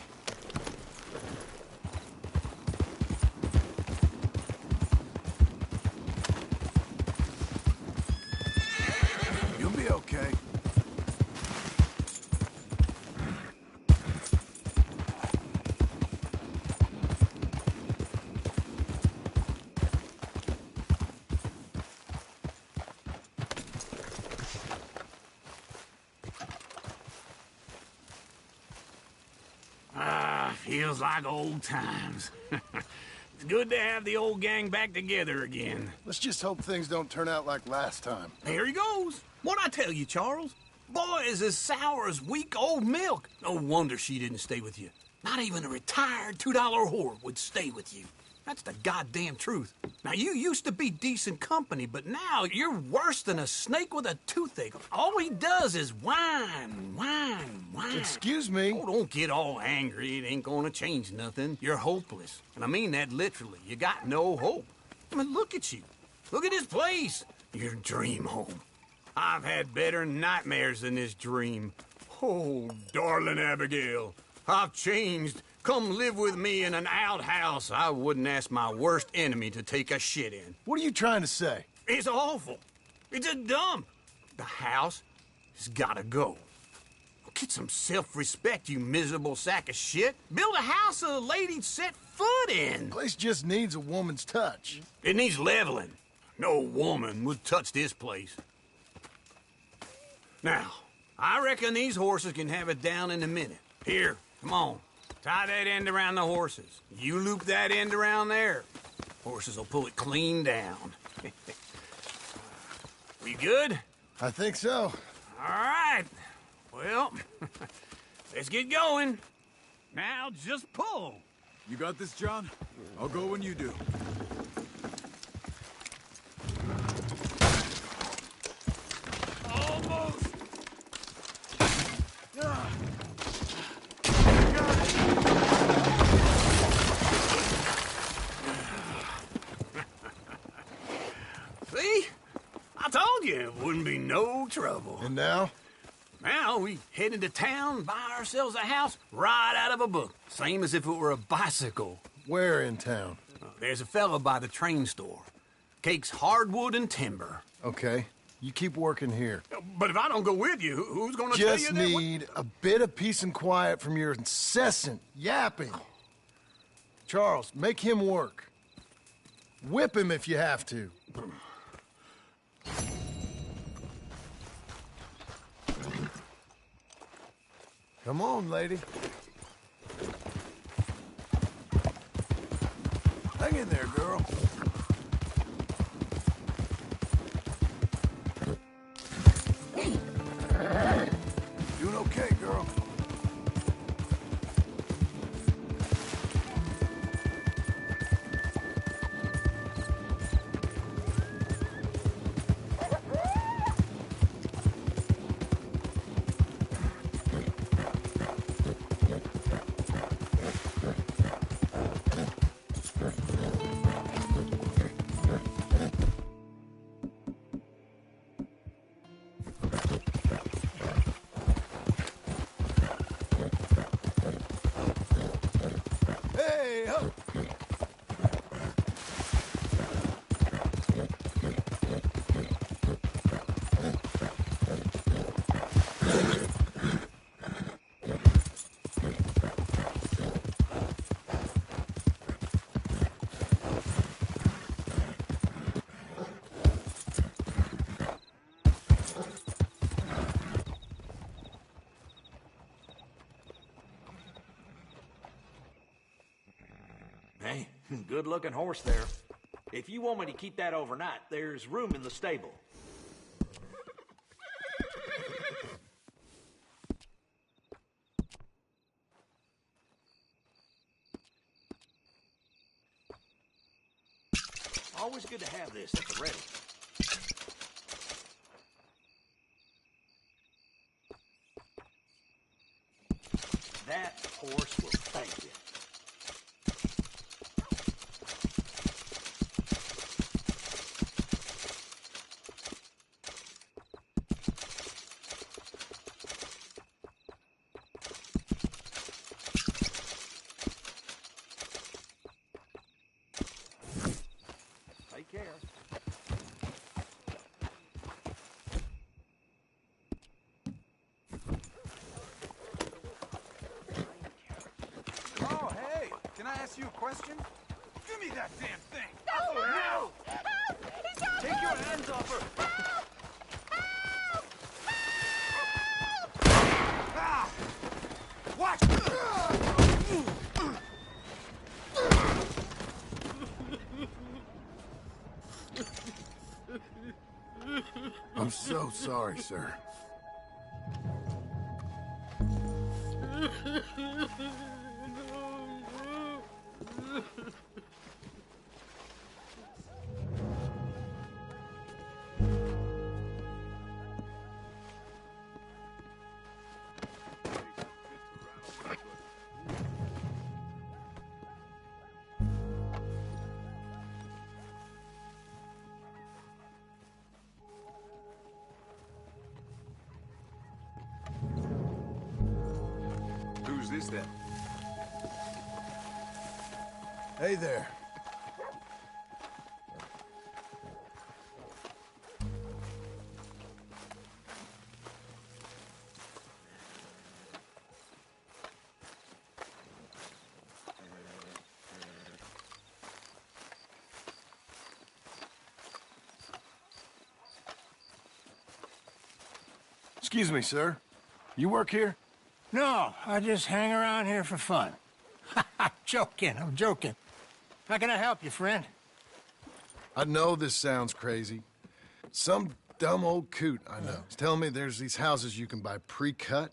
You'll be okay. Feels like old times. It's good to have the old gang back together again. Let's just hope things don't turn out like last time. Here he goes. What'd I tell you, Charles? Boy is as sour as week-old milk. No wonder she didn't stay with you. Not even a retired $2 whore would stay with you. That's the goddamn truth. Now, you used to be decent company, but now you're worse than a snake with a toothache. All he does is whine. Excuse me? Oh, don't get all angry. It ain't gonna change nothing. You're hopeless. And I mean that literally. You got no hope. I mean, look at you. Look at this place. Your dream home. I've had better nightmares than this dream. Oh, darling Abigail, I've changed. Come live with me in an outhouse I wouldn't ask my worst enemy to take a shit in. What are you trying to say? It's awful. It's a dump. The house has gotta go. Get some self-respect, you miserable sack of shit. Build a house a lady'd set foot in. The place just needs a woman's touch. It needs leveling. No woman would touch this place. Now, I reckon these horses can have it down in a minute. Here, come on. Tie that end around the horses. You loop that end around there. Horses will pull it clean down. We good? I think so. All right. Well, let's get going. Now just pull. You got this, John? I'll go when you do. Almost. See? I told you it wouldn't be no trouble. And now? Now we head into town, buy ourselves a house right out of a book. Same as if it were a bicycle. Where in town? There's a fella by the train store. Cakes hardwood and timber. Okay. You keep working here. But if I don't go with you, who's gonna tell you Just that? need a bit of peace and quiet from your incessant yapping. Charles, make him work. Whip him if you have to. Come on, lady. Hang in there, girl. Doing okay, girl. Hey, ho! Hey, good-looking horse there. If you want me to keep that overnight, there's room in the stable. Always good to have this at the ready. That horse will thank you. Take care. Oh, hey! Can I ask you a question? Give me that damn thing! No! No! Help! He's got Take your hands off her! Ah! Watch! so sorry, sir. Who's this then? Hey there. Excuse me, sir. You work here? No, I just hang around here for fun. I'm joking. How can I help you, friend? I know this sounds crazy. Some dumb old coot I know is telling me there's these houses you can buy pre-cut.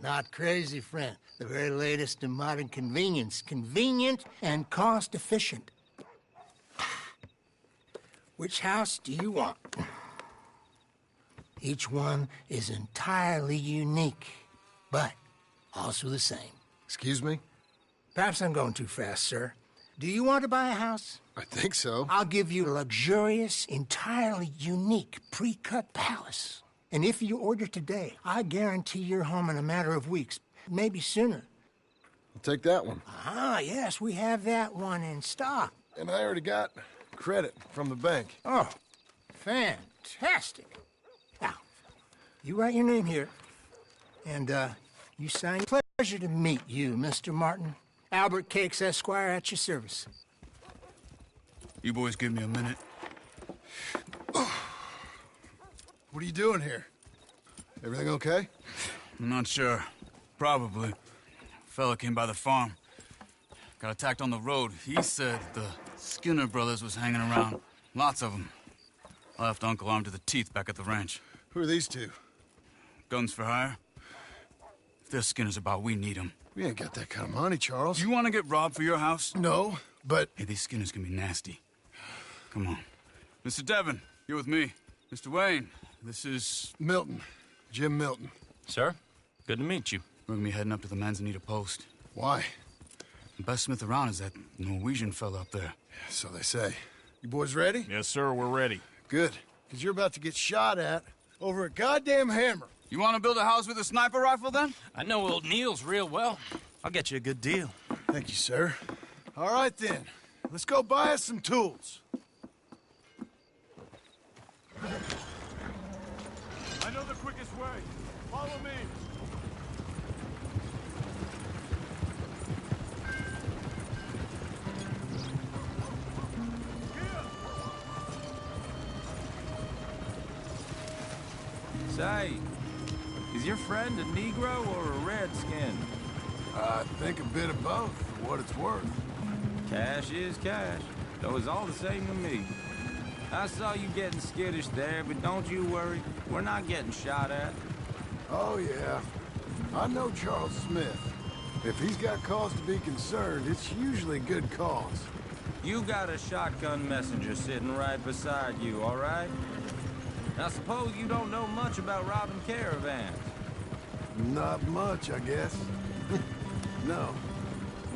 Not crazy, friend. The very latest in modern convenience. Convenient and cost-efficient. Which house do you want? Each one is entirely unique, but also the same. Excuse me? Perhaps I'm going too fast, sir. Do you want to buy a house? I think so. I'll give you a luxurious, entirely unique pre-cut palace. And if you order today, I guarantee you're home in a matter of weeks, maybe sooner. I'll take that one. Ah, yes, we have that one in stock. And I already got credit from the bank. Oh, fantastic. Now, you write your name here, and, you sign. Pleasure to meet you, Mr. Martin. Albert Cakes, Esquire, at your service. You boys give me a minute. What are you doing here? Everything okay? I'm not sure. Probably. Fella came by the farm. Got attacked on the road. He said the Skinner brothers was hanging around. Lots of them. I left Uncle armed to the teeth back at the ranch. Who are these two? Guns for hire. If there's Skinner's about, we need them. We ain't got that kind of money, Charles. You want to get robbed for your house? No, but... Hey, these Skinners can be nasty. Come on. Mr. Devon, you're with me. Mr. Wayne, this is... Milton. Jim Milton. Sir, good to meet you. We're gonna be heading up to the Manzanita Post. Why? The best smith around is that Norwegian fella up there. So they say. You boys ready? Yes, sir, we're ready. Good. Because you're about to get shot at over a goddamn hammer. You want to build a house with a sniper rifle, then? I know old Neil's real well. I'll get you a good deal. Thank you, sir. All right, then. Let's go buy us some tools. I know the quickest way. Follow me. Say, is your friend a Negro or a Redskin? I think a bit of both, for what it's worth. Cash is cash, though it's all the same to me. I saw you getting skittish there, but don't you worry. We're not getting shot at. Oh, yeah. I know Charles Smith. If he's got cause to be concerned, it's usually good cause. You got a shotgun messenger sitting right beside you, all right? Now, suppose you don't know much about robbing caravans. Not much, I guess. No.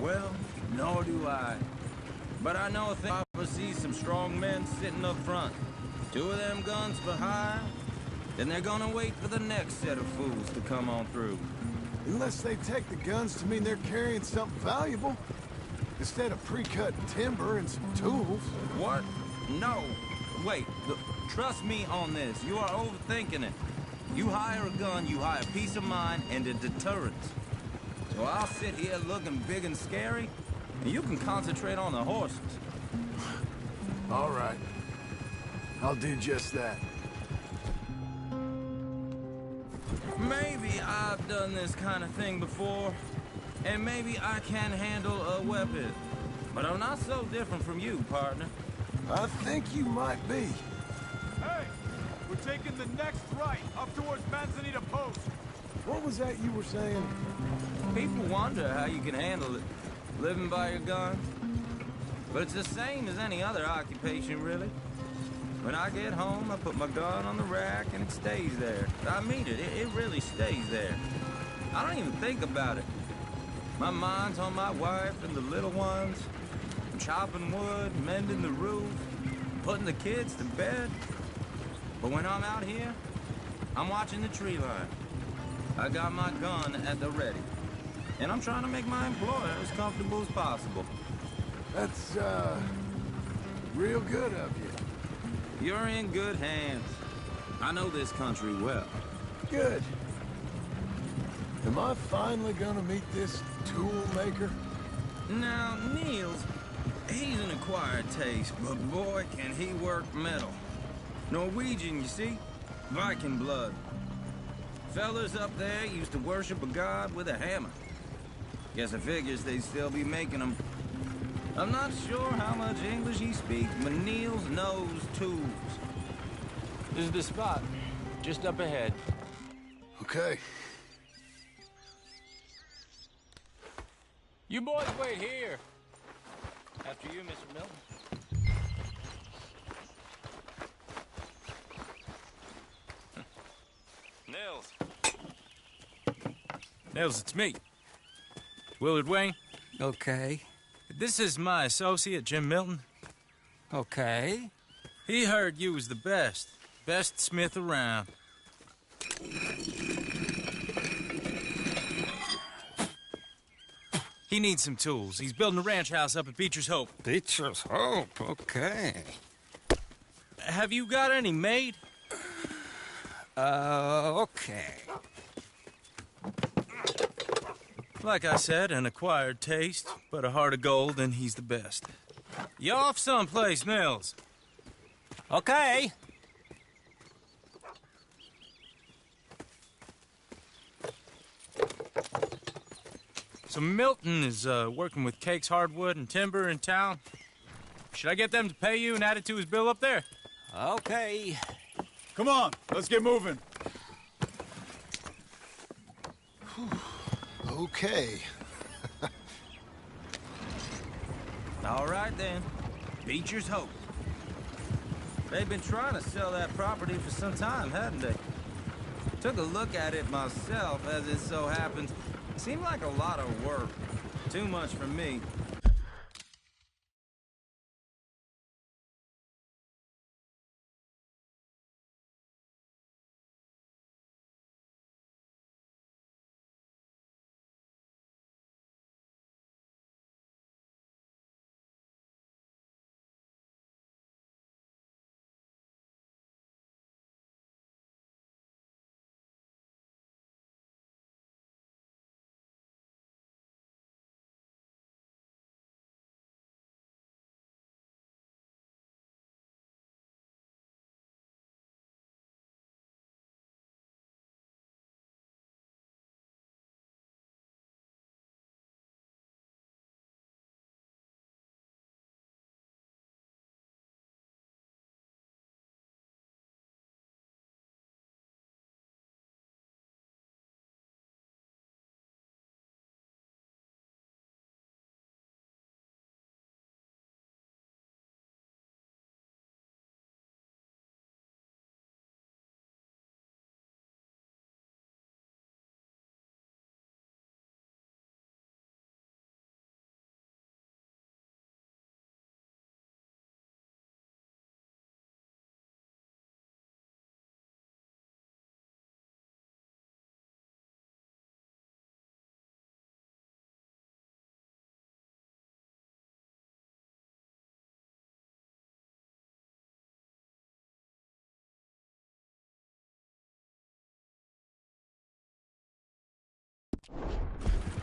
Well, nor do I. But I know if I see some strong men sitting up front, 2 of them guns for hire, then they're gonna wait for the next set of fools to come on through. Unless they take the guns to mean they're carrying something valuable. Instead of pre-cut timber and some tools. What? No. Wait, look, trust me on this. You are overthinking it. You hire a gun, you hire peace of mind and a deterrent. So I'll sit here looking big and scary, and you can concentrate on the horses. All right. I'll do just that. Maybe I've done this kind of thing before, and maybe I can handle a weapon. But I'm not so different from you, partner. I think you might be. Hey! We're taking the next right, up towards Manzanita Post. What was that you were saying? People wonder how you can handle it, living by your gun. But it's the same as any other occupation, really. When I get home, I put my gun on the rack and it stays there. I mean it, it really stays there. I don't even think about it. My mind's on my wife and the little ones. I'm chopping wood, mending the roof, putting the kids to bed. But when I'm out here, I'm watching the tree line. I got my gun at the ready. And I'm trying to make my employer as comfortable as possible. That's, real good of you. You're in good hands. I know this country well. Good. Am I finally gonna meet this tool maker? Now, Niels, he's an acquired taste, but boy, can he work metal. Norwegian, you see? Viking blood. Fellas up there used to worship a god with a hammer. Guess I figures they'd still be making them. I'm not sure how much English he speaks, but Niels knows tools. This is the spot, just up ahead. Okay. You boys wait here. After you, Mr. Milton. Nils. Nils, it's me. Willard Wayne. Okay. This is my associate, Jim Milton. Okay. He heard you was the best. Best smith around. He needs some tools. He's building a ranch house up at Beecher's Hope. Beecher's Hope, okay. Have you got any made? Okay. Like I said, an acquired taste, but a heart of gold, and he's the best. You off someplace, Nils? Okay. So Milton is working with Cakes Hardwood and Timber in town. Should I get them to pay you and add it to his bill up there? Okay. Come on, let's get moving. Okay. All right, then. Beecher's Hope. They've been trying to sell that property for some time, hadn't they? Took a look at it myself, as it so happens. Seemed like a lot of work. Too much for me.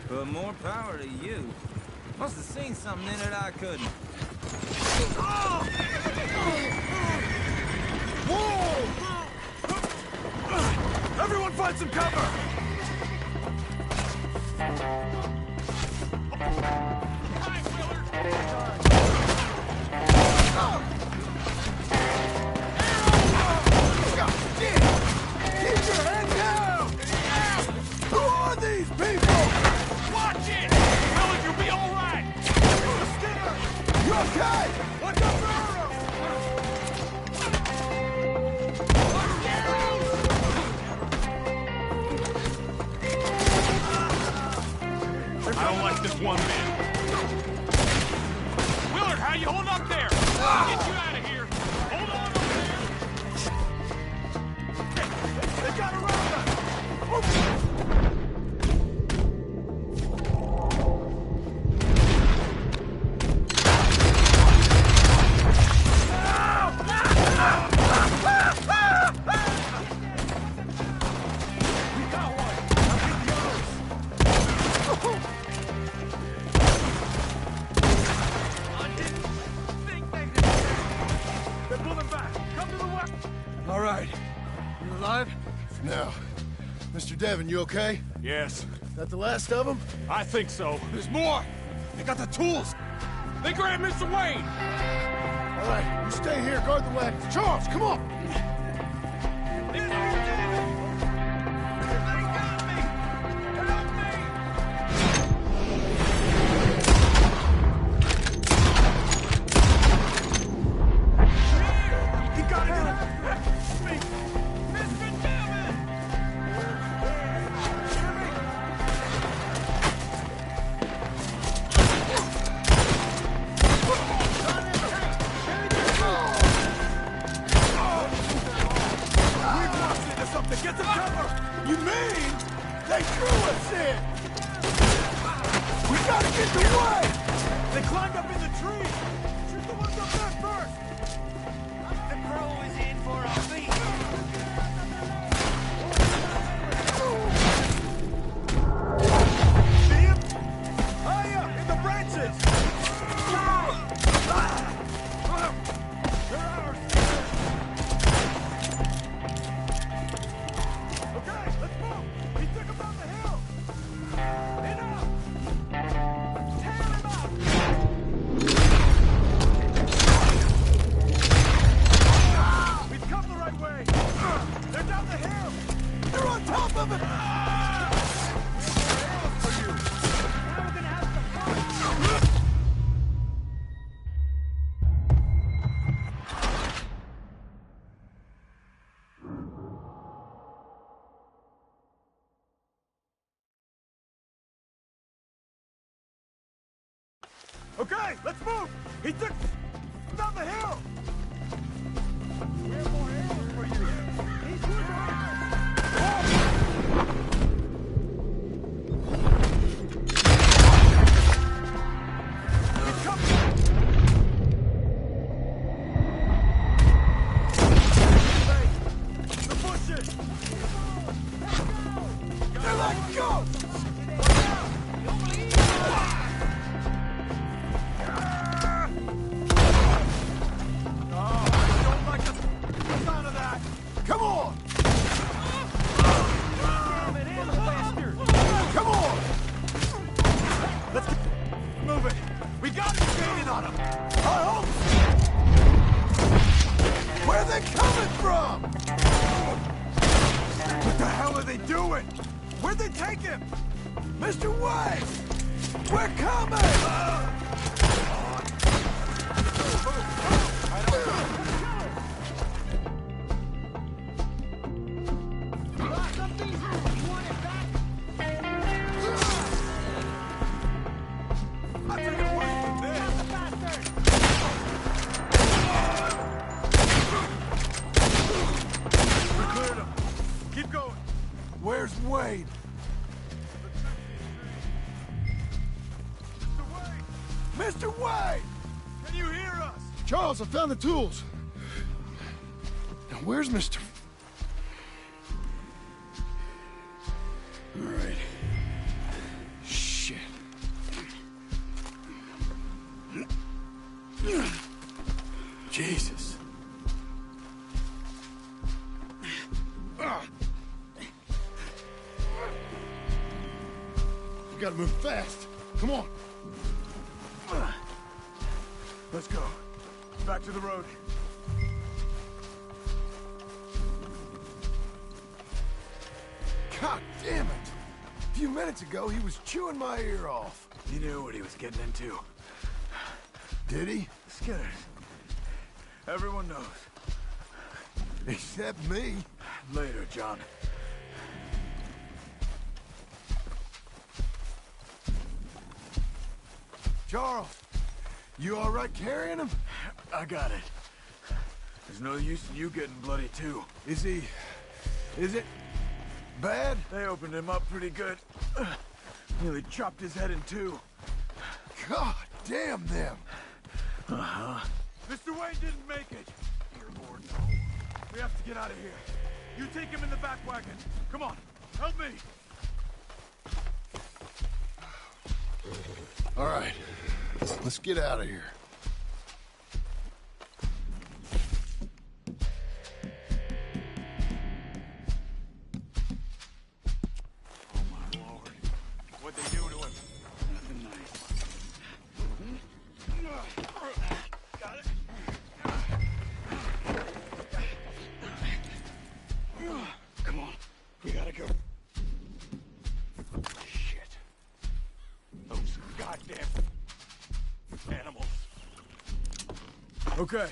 But more power to you. Must have seen something in it I couldn't. Whoa! Everyone find some cover! okay? Watch out for arrows! I don't like this one man. Willard, how you holding up there? I'll get you out of here. Hold on over there. They got around us! All right. You alive? No. Mr. Devon, you okay? Yes. That the last of them? I think so. There's more! They got the tools! They grabbed Mr. Wayne! All right, you stay here, guard the wagons. Charles, come on! Get some cover! You mean they threw us in? We gotta get away! They climbed up in the trees! Shoot the ones up there first! The crow is in for a feast. See him? Higher, in the branches! They're ours! Okay, let's move! He took him down the hill! Enough! Tear him up! We've come the right way! They're down the hill! They're on top of it! Okay, let's move! He took down the hill! We have more arrows for you! He's with He's coming! The bushes! They're like ghosts! Come on! Come on! Let's get moving. We got to get in on them. I hope. Where are they coming from? What the hell are they doing? Where'd they take him? Mr. Wayne! We're coming! Where's Wade? Mr. Wade! Can you hear us? Charles, I found the tools. Now, where's Mr. All right. Shit. Jesus. We gotta move fast. Come on. Let's go. Back to the road. God damn it! A few minutes ago, he was chewing my ear off. He knew what he was getting into. Did he? Skinners. Everyone knows. Except me. Later, John. Charles, you all right carrying him? I got it. There's no use in you getting bloody, too. Is it bad? They opened him up pretty good. Nearly chopped his head in two. God damn them. Uh-huh. Mr. Wayne didn't make it. Dearborn, no. We have to get out of here. You take him in the back wagon. Come on, help me. All right, let's get out of here. What'd they do to him? Nothing nice. Got it. Come on, we gotta go. Shit. Those goddamn animals. Okay.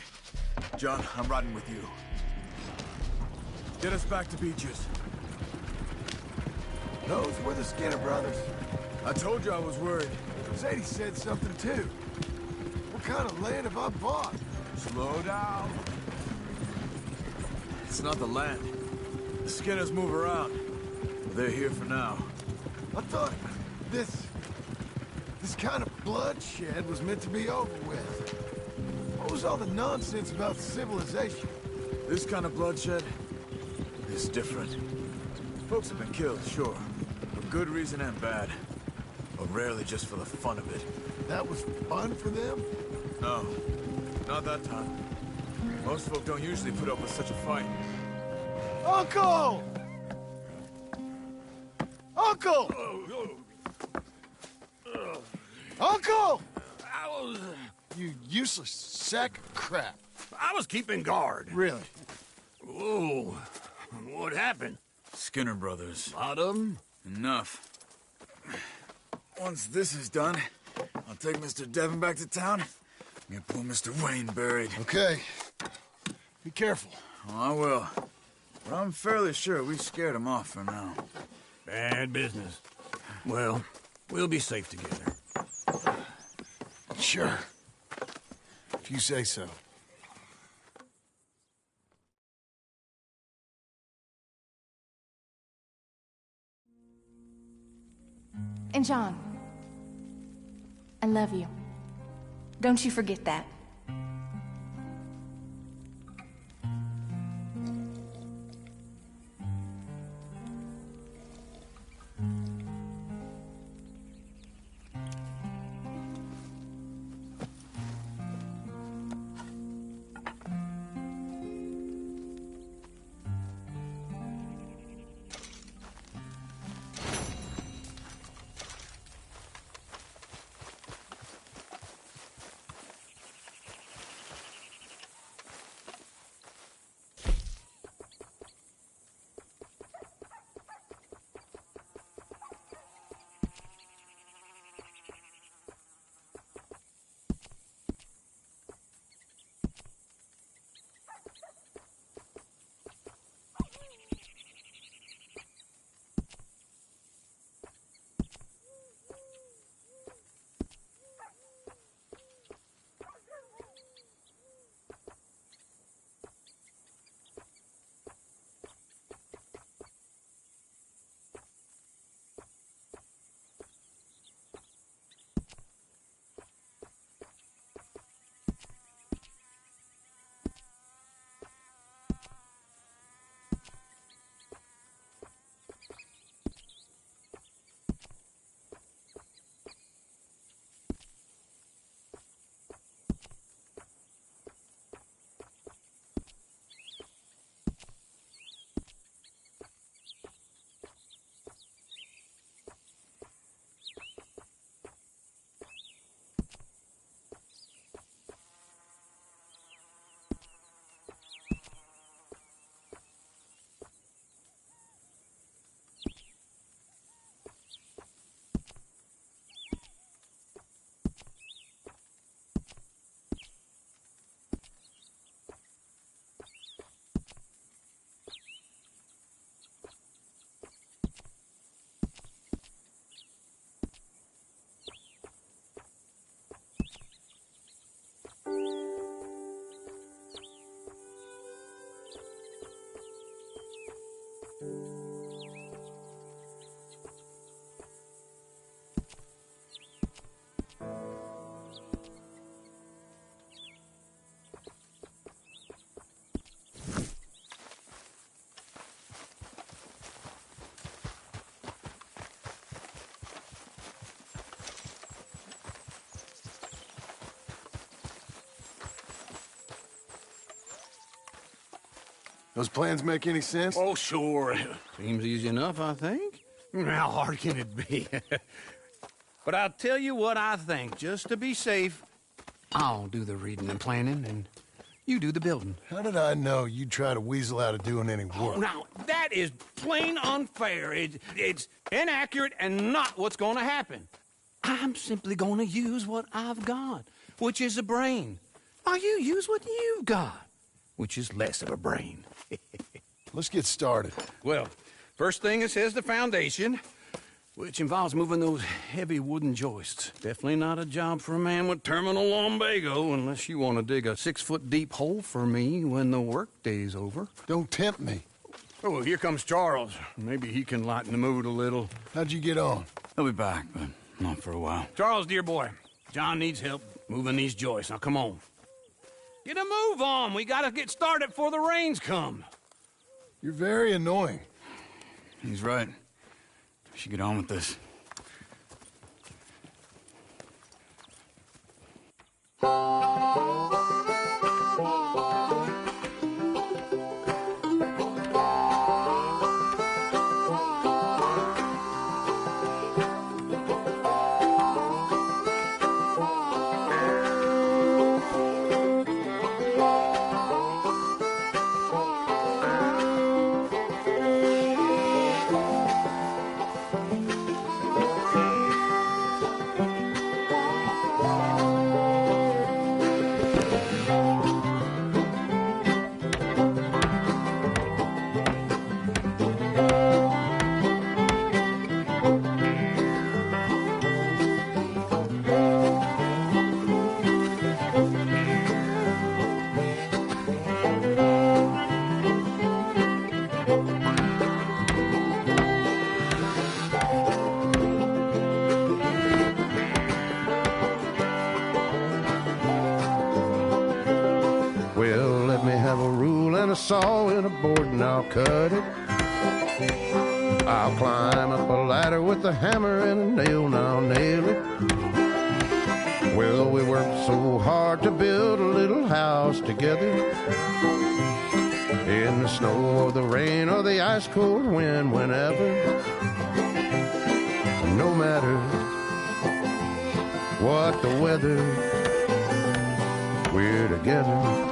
John, I'm riding with you. Get us back to Beaches. Those were the Skinner brothers. I told you I was worried. Sadie said something too. What kind of land have I bought? Slow down. It's not the land. The Skinners move around. But they're here for now. I thought this kind of bloodshed was meant to be over with. What was all the nonsense about civilization? This kind of bloodshed is different. Folks have been killed, sure. For good reason and bad. But rarely just for the fun of it. That was fun for them? No. Not that time. Most folk don't usually put up with such a fight. Uncle! Uncle! Uncle! You useless sack of crap. I was keeping guard. Really? Whoa. What happened? Skinner brothers. A lot of them? Enough. Once this is done, I'll take Mr. Devon back to town. Get poor Mr. Wayne buried. Okay. Be careful. Oh, I will. But I'm fairly sure we scared him off for now. Bad business. Well, we'll be safe together. Sure. If you say so. And John, I love you. Don't you forget that. Those plans make any sense? Oh, sure. Seems easy enough, I think. How hard can it be? But I'll tell you what I think. Just to be safe, I'll do the reading and planning, and you do the building. How did I know you'd try to weasel out of doing any work? Now, that is plain unfair. It's inaccurate and not what's going to happen. I'm simply going to use what I've got, which is a brain. Now, you use what you've got, which is less of a brain. Let's get started. Well, first thing it says the foundation, which involves moving those heavy wooden joists. Definitely not a job for a man with terminal lumbago unless you want to dig a 6-foot deep hole for me when the workday's over. Don't tempt me. Oh, here comes Charles. Maybe he can lighten the mood a little. How'd you get on? He'll be back, but not for a while. Charles, dear boy, John needs help moving these joists. Now, come on. Get a move on. We gotta get started before the rains come. You're very annoying. He's right. We should get on with this. Well, let me have a rule and a saw and a board and I'll cut it. I'll climb up a ladder with a hammer and a nail and I'll nail it. Well, we worked so hard to build a little house together. In the snow or the rain or the ice cold wind, whenever. No matter what the weather, we're together.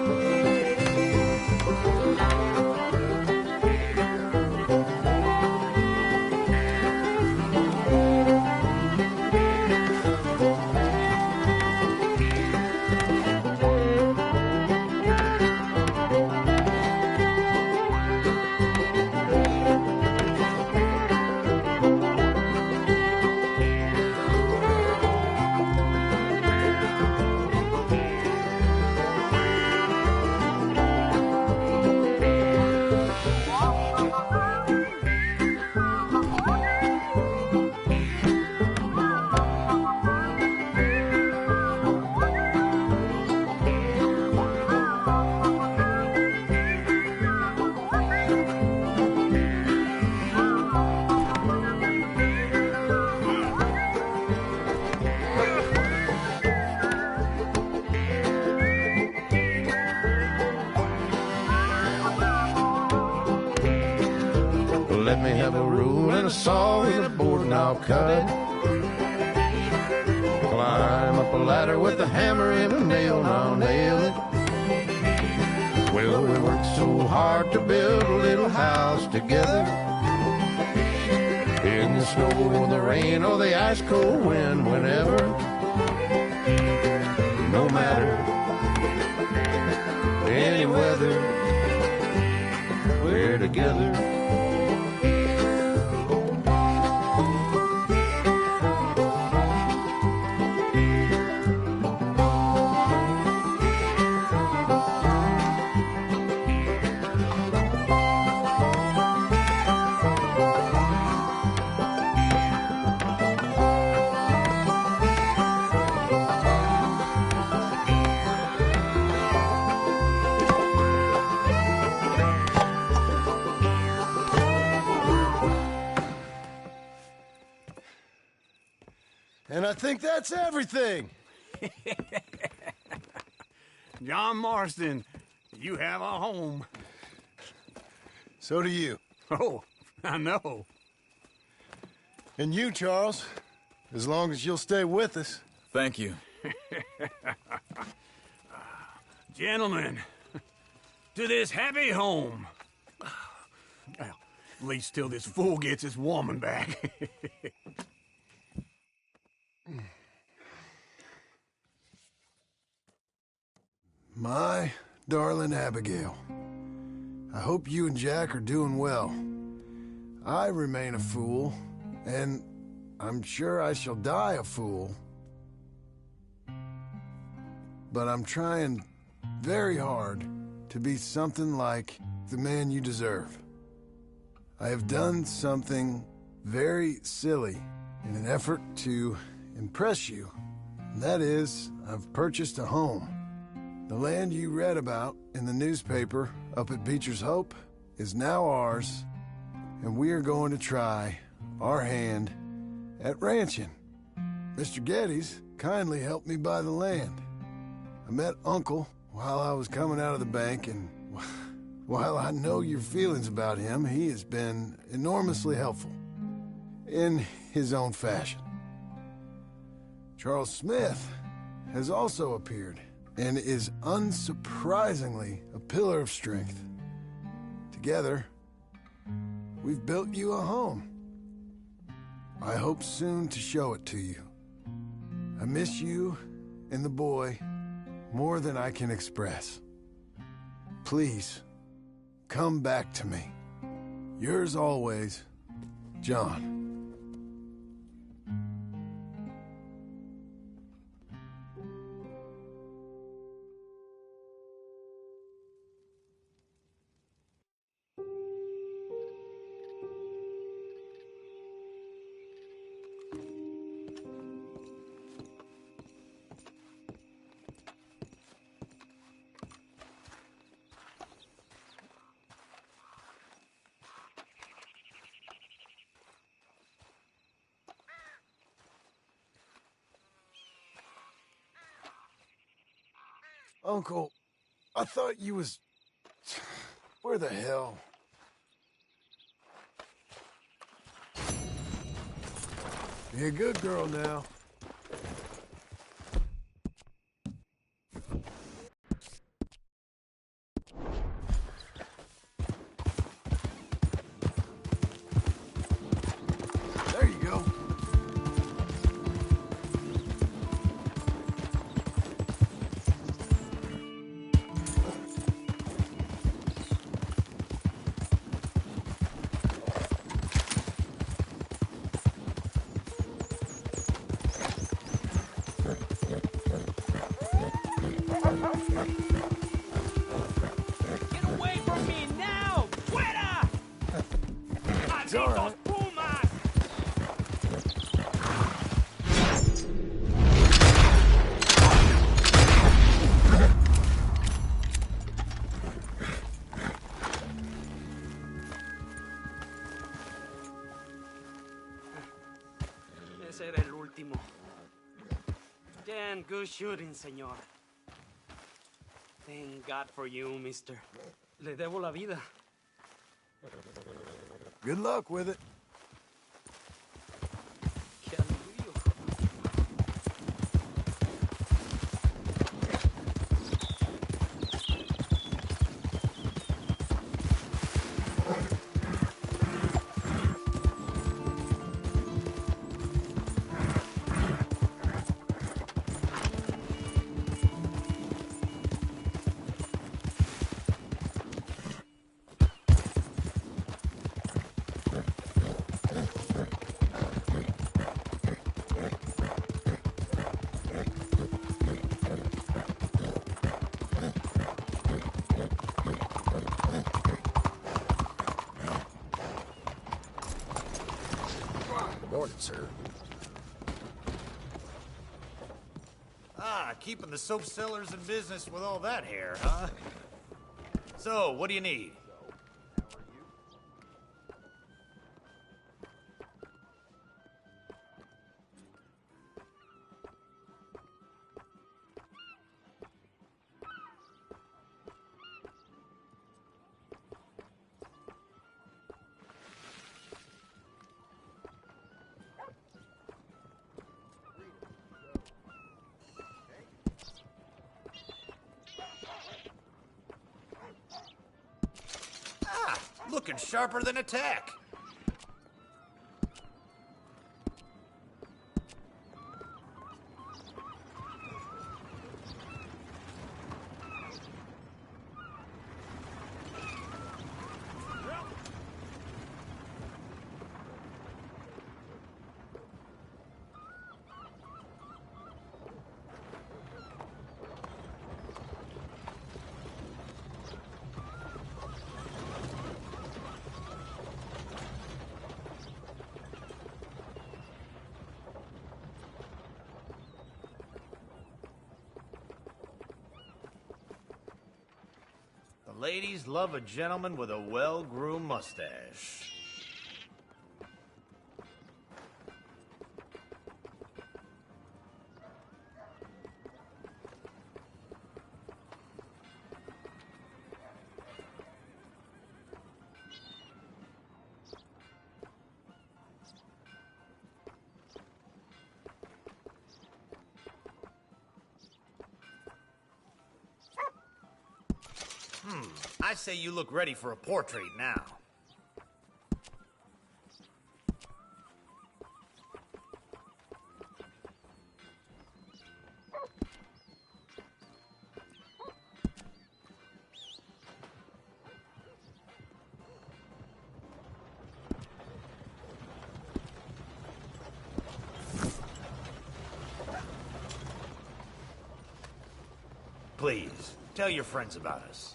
Let me have a rule and a saw and a board and I'll cut it. Climb up a ladder with a hammer and a nail and I'll nail it. Well, we worked so hard to build a little house together. In the snow or the rain or the ice cold wind, whenever. No matter any weather, we're together. And I think that's everything. John Marston, you have a home. So do you. Oh, I know. And you, Charles, as long as you'll stay with us. Thank you. Gentlemen, to this happy home. Well, at least till this fool gets his woman back. My darling Abigail, I hope you and Jack are doing well. I remain a fool, and I'm sure I shall die a fool. But I'm trying very hard to be something like the man you deserve. I have done something very silly in an effort to impress you. And that is, I've purchased a home. The land you read about in the newspaper up at Beecher's Hope is now ours, and we are going to try our hand at ranching. Mr. Geddes kindly helped me buy the land. I met Uncle while I was coming out of the bank, and while I know your feelings about him, he has been enormously helpful in his own fashion. Charles Smith has also appeared and is unsurprisingly a pillar of strength. Together, we've built you a home. I hope soon to show it to you. I miss you and the boy more than I can express. Please, come back to me. Yours always, John. Uncle, I thought you was... Where the hell? Be a good girl now. There you go. Get away from me now! Fuera! It's all right. Pumas! Ese era el último. Damn good shooting, señor. Thank God for you, mister. Le debo la vida. Good luck with it. Qué alivio. Morning, sir. Ah, keeping the soap sellers in business with all that hair, huh? So, what do you need? Looking sharper than a tack. Ladies love a gentleman with a well-groomed mustache. I say you look ready for a portrait now. Please, tell your friends about us.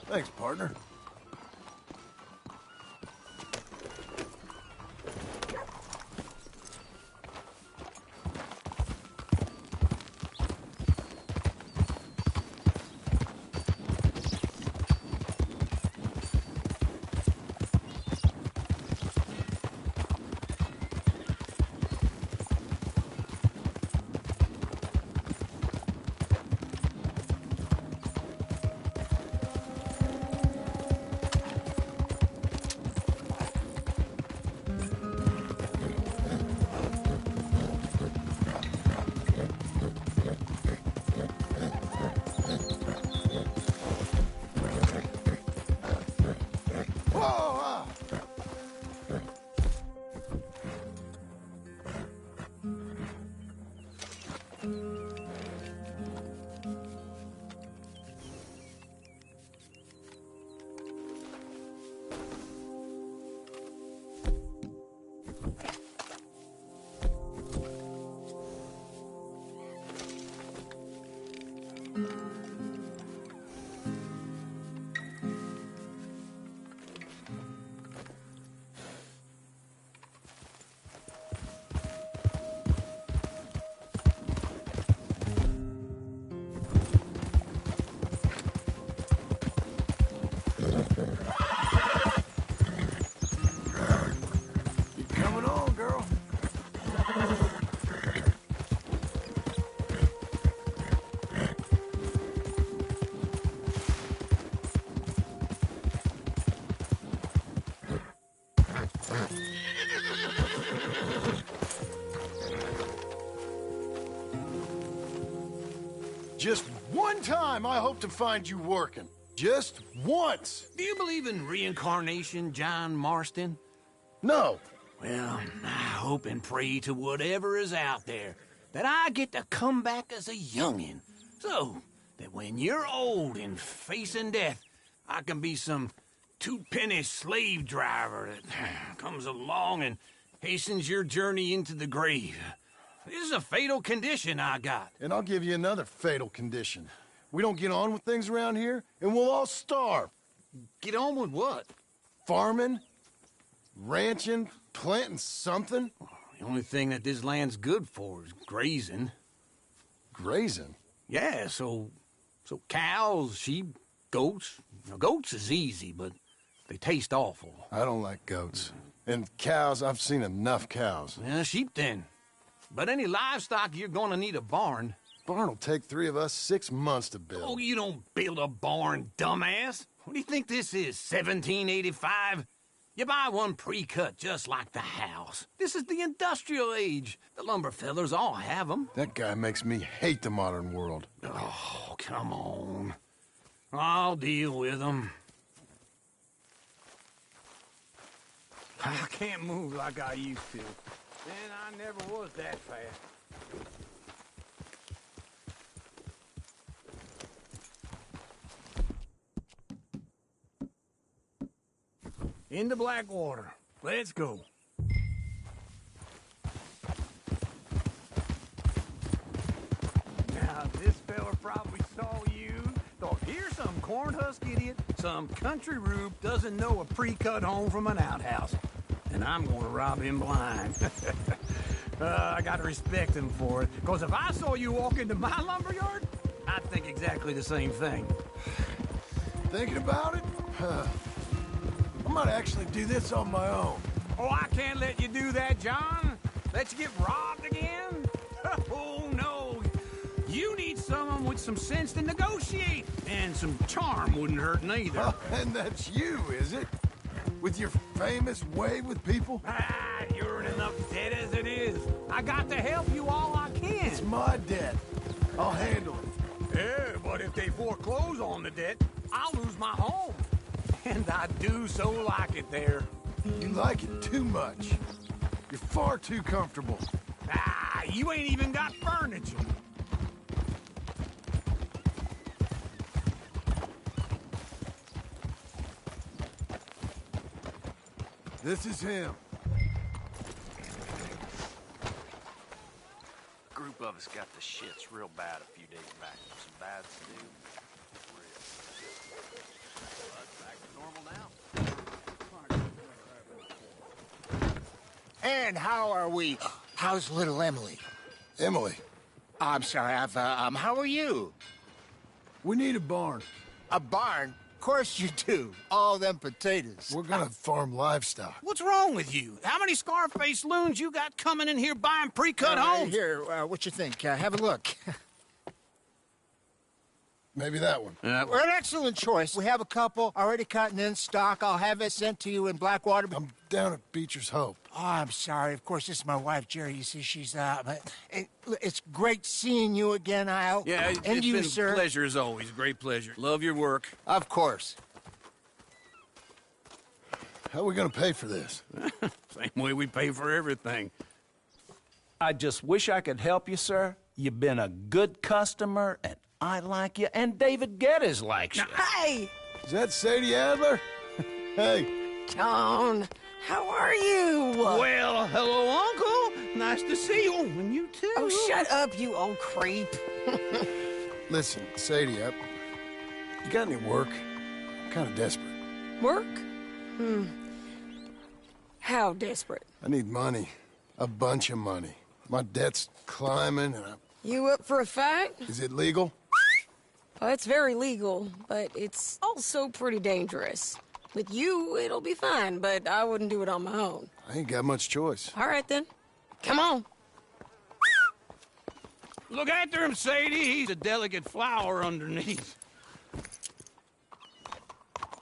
Thanks, partner. Just one time I hope to find you working. Just once. Do you believe in reincarnation, John Marston? No. Well, I hope and pray to whatever is out there that I get to come back as a youngin', so that when you're old and facing death, I can be some two-penny slave driver that comes along and hastens your journey into the grave. This is a fatal condition I got. And I'll give you another fatal condition. We don't get on with things around here, and we'll all starve. Get on with what? Farming, ranching, planting something. The only thing that this land's good for is grazing. Grazing? Yeah, so cows, sheep, goats. Now, goats is easy, but they taste awful. I don't like goats. And cows, I've seen enough cows. Yeah, sheep then. But any livestock, you're gonna need a barn. Barn will take 3 of us 6 months to build. Oh, you don't build a barn, dumbass. What do you think this is, 1785? You buy one pre-cut just like the house. This is the industrial age. The lumber fellers all have them. That guy makes me hate the modern world. Oh, come on. I'll deal with them. I can't move like I used to. And I never was that fast. Into Blackwater. Let's go. Now, this fella probably saw you, thought, here's some cornhusk idiot, some country rube doesn't know a pre-cut home from an outhouse. And I'm gonna rob him blind. I gotta respect him for it, because if I saw you walk into my lumberyard, I'd think exactly the same thing. Thinking about it? I might actually do this on my own. Oh, I can't let you do that, John. Let you get robbed again? Oh, no. You need someone with some sense to negotiate. And some charm wouldn't hurt neither. Oh, and that's you, is it? With your famous way with people? Ah, you're in enough debt as it is. I got to help you all I can. It's my debt. I'll handle it. Yeah, but if they foreclose on the debt, I'll lose my home. And I do so like it there. You like it too much. You're far too comfortable. Ah, you ain't even got furniture. This is him. A group of us got the shits real bad a few days back. Some bad stew. Back to normal now. And how are we? How's little Emily? Emily. I'm sorry, how are you? We need a barn. A barn? Of course you do. All them potatoes. We're gonna farm livestock. What's wrong with you? How many Scarface loons you got coming in here buying pre-cut homes? Here, what you think? Have a look. Maybe that one. We're an excellent choice. We have a couple already cut and in stock. I'll have it sent to you in Blackwater. I'm down at Beecher's Hope. Oh, I'm sorry. Of course, this is my wife, Jerry. You see, she's it's great seeing you again, Al. Yeah, and it's you, been sir. a pleasure as always. Great pleasure. Love your work. Of course. How are we gonna pay for this? Same way we pay for everything. I just wish I could help you, sir. You've been a good customer, and I like you, and David Geddes likes you. Hey! Is that Sadie Adler? Hey. John, how are you? Well, hello, Uncle. Nice to see you. And you too. Oh, shut up, you old creep. Listen, Sadie, you got any work? I'm kind of desperate. Work? How desperate? I need money. A bunch of money. My debt's climbing, and You up for a fight? Is it legal? Well, it's very legal, but it's also pretty dangerous. With you, it'll be fine, but I wouldn't do it on my own. I ain't got much choice. All right, then. Come on. Look after him, Sadie. He's a delicate flower underneath.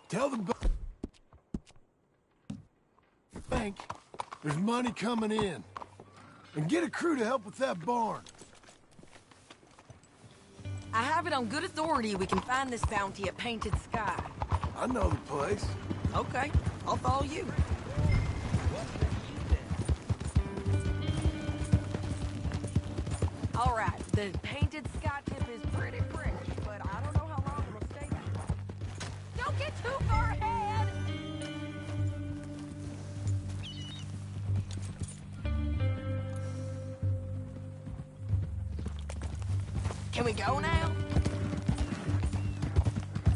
Tell the bank there's money coming in. And get a crew to help with that barn. I have it on good authority we can find this bounty at Painted Sky. I know the place. Okay, I'll follow you. All right, the Painted Sky tip is pretty fresh, but I don't know how long it'll stay that. Don't get too far ahead! Can we go now?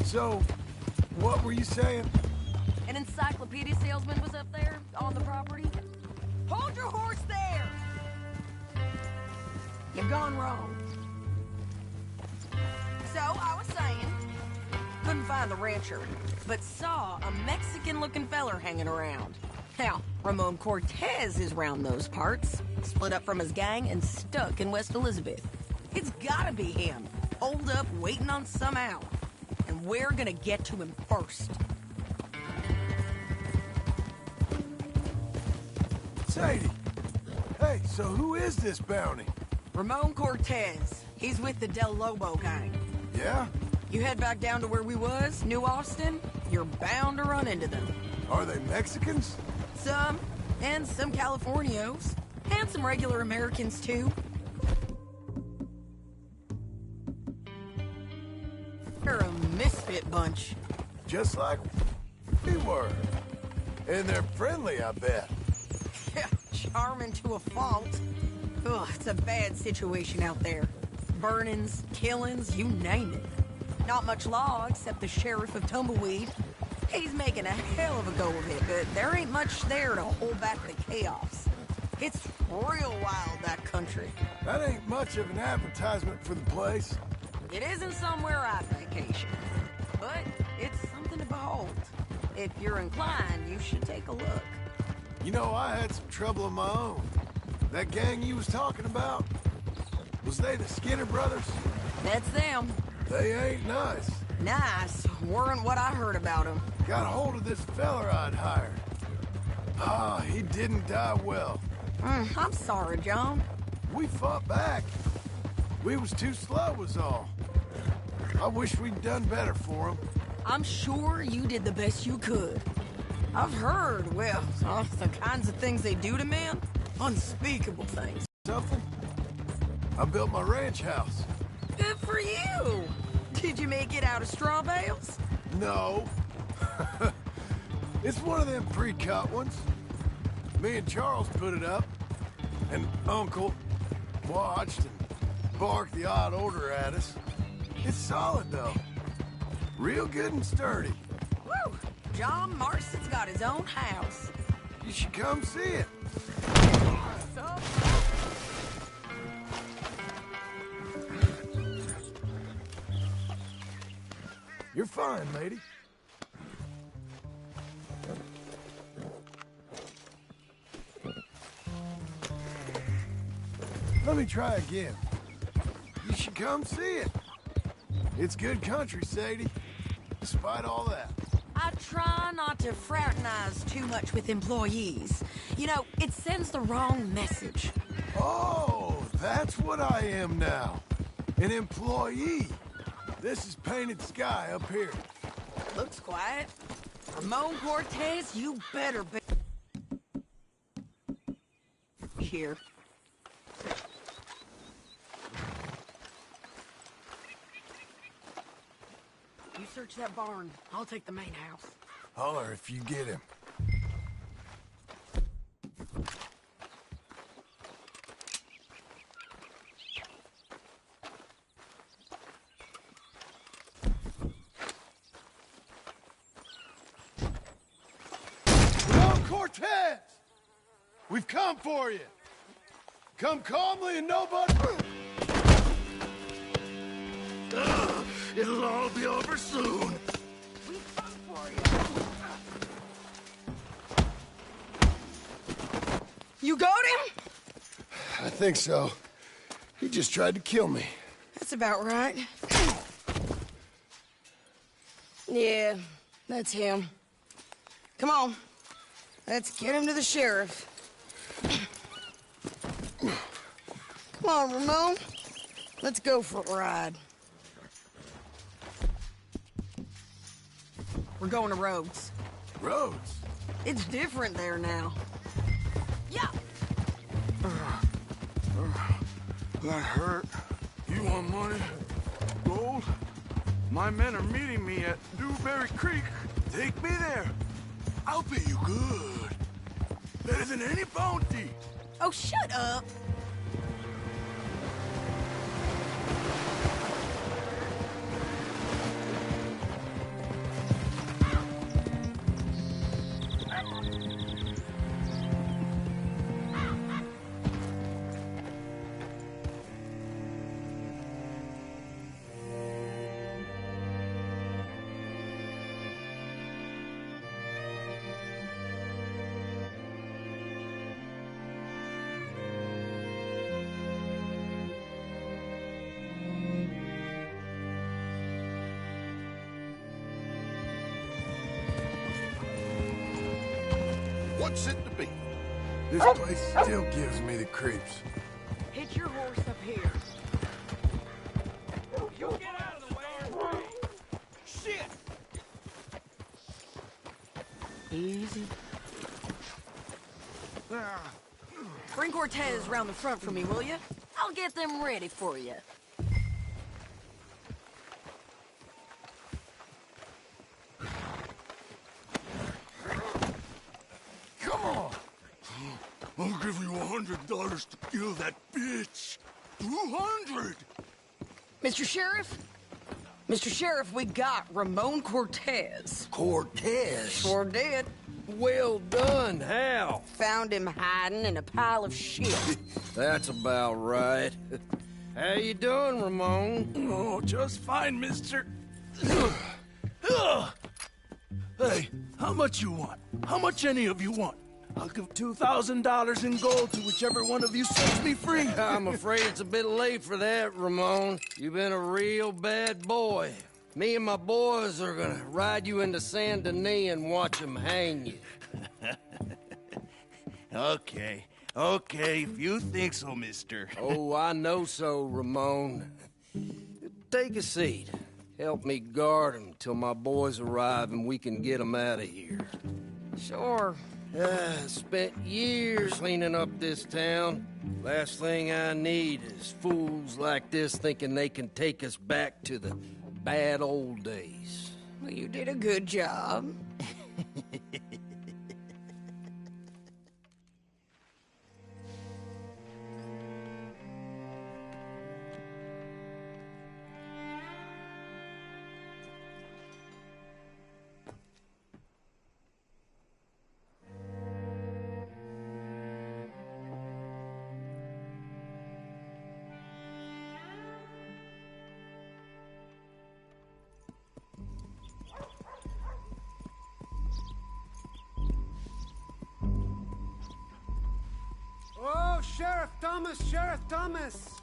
So, what were you saying? An encyclopedia salesman was up there on the property. Hold your horse there! You've gone wrong. So, I was saying, couldn't find the rancher, but saw a Mexican-looking feller hanging around. Now, Ramon Cortez is round those parts, split up from his gang and stuck in West Elizabeth. It's gotta be him, holed up waiting on some out. And we're gonna get to him first. Sadie! Hey, so who is this bounty? Ramon Cortez. He's with the Del Lobo gang. Yeah? You head back down to where we was, New Austin, you're bound to run into them. Are they Mexicans? Some, and some Californios. And some regular Americans, too. They're a misfit bunch. Just like we were. And they're friendly, I bet. Yeah, charming to a fault. Ugh, it's a bad situation out there. Burnings, killings, you name it. Not much law except the sheriff of Tumbleweed. He's making a hell of a go of it, but there ain't much there to hold back the chaos. It's real wild, that country. That ain't much of an advertisement for the place. It isn't somewhere I'd vacation, but it's something to behold. If you're inclined, you should take a look. You know, I had some trouble of my own. That gang you was talking about, was they the Skinner brothers? That's them. They ain't nice. Nice weren't what I heard about them. Got hold of this feller I'd hired. He didn't die well. I'm sorry, John. We fought back. We was too slow was all. I wish we'd done better for him. I'm sure you did the best you could. I've heard, well, the kinds of things they do to men. Unspeakable things. Something? I built my ranch house. Good for you. Did you make it out of straw bales? No. It's one of them pre-cut ones. Me and Charles put it up. And Uncle watched and barked the odd order at us. It's solid, though. Real good and sturdy. Woo! John Marston's got his own house. You should come see it. You're fine, lady. Let me try again. You should come see it. It's good country, Sadie. Despite all that. I try not to fraternize too much with employees. You know, it sends the wrong message. Oh, that's what I am now. An employee. This is Painted Sky up here. Looks quiet. Ramon Cortez, you better be here. You search that barn. I'll take the main house. Holler if you get him. Cortez! We've come for you. Come calmly and nobody... It'll all be over soon. We've come for you. You got him? I think so. He just tried to kill me. That's about right. Yeah, that's him. Come on. Let's get him to the sheriff. Come on, Ramon. Let's go for a ride. We're going to Rhodes. Rhodes? It's different there now. Yeah. That hurt. You want money? Gold? My men are meeting me at Dewberry Creek. Take me there. I'll pay you good. Better than any bounty. Oh, shut up. What's it to be? This place still gives me the creeps. Hitch your horse up here. You get out of the way. Easy. Bring Cortez round the front for me, will you? I'll get them ready for you. Come on! I'll give you $100 to kill that bitch. 200! Mr. Sheriff? Mr. Sheriff, we got Ramon Cortez. Cortez? Sure did. Well done. How? Found him hiding in a pile of shit. That's about right. How you doing, Ramon? Oh, just fine, mister. Hey, how much you want? How much any of you want? I'll give $2,000 in gold to whichever one of you sets me free. I'm afraid it's a bit late for that, Ramon. You've been a real bad boy. Me and my boys are gonna ride you into Saint Denis and watch them hang you. Okay, if you think so, mister. Oh, I know so, Ramon. Take a seat. Help me guard them till my boys arrive and we can get them out of here. Sure. Spent years cleaning up this town. Last thing I need is fools like this thinking they can take us back to the bad old days. Well, you did a good job. Oh, Sheriff Thomas!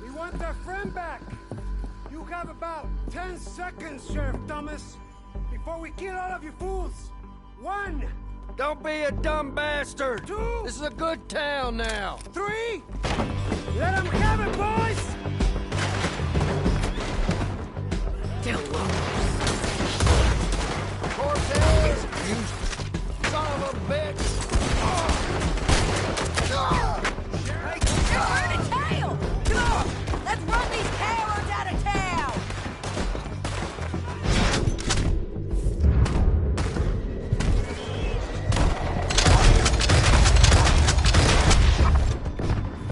We want our friend back! You have about 10 seconds, Sheriff Thomas, before we kill all of you fools! 1! Don't be a dumb bastard! 2! This is a good town now! 3! Let them have it, boys! Cortez! You son of a bitch! Hey, turn a tail! Come on! Let's run these cowards out of town!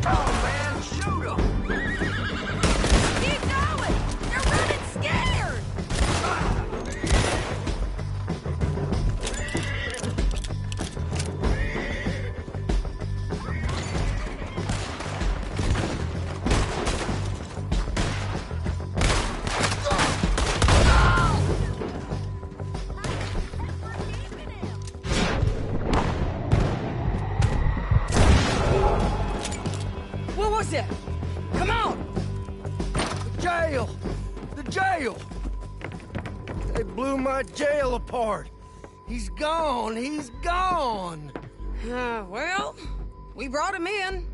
Oh, man, shoot 'em! Keep going! They're running scared! What was that? Come on! The jail! The jail! They blew my jail apart. He's gone! He's gone! Well, we brought him in.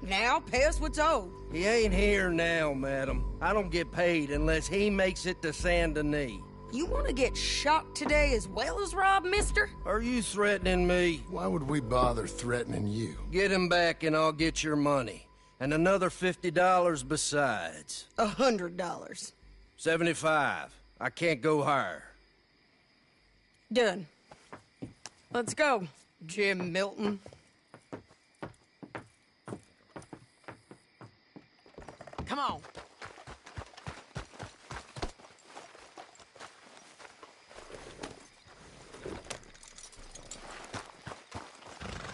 Now pay us what's owed. He ain't here now, madam. I don't get paid unless he makes it to Saint Denis. You want to get shot today as well as rob, mister? Are you threatening me? Why would we bother threatening you? Get him back and I'll get your money. And another $50 besides. $100. 75. I can't go higher. Done. Let's go, Jim Milton. Come on.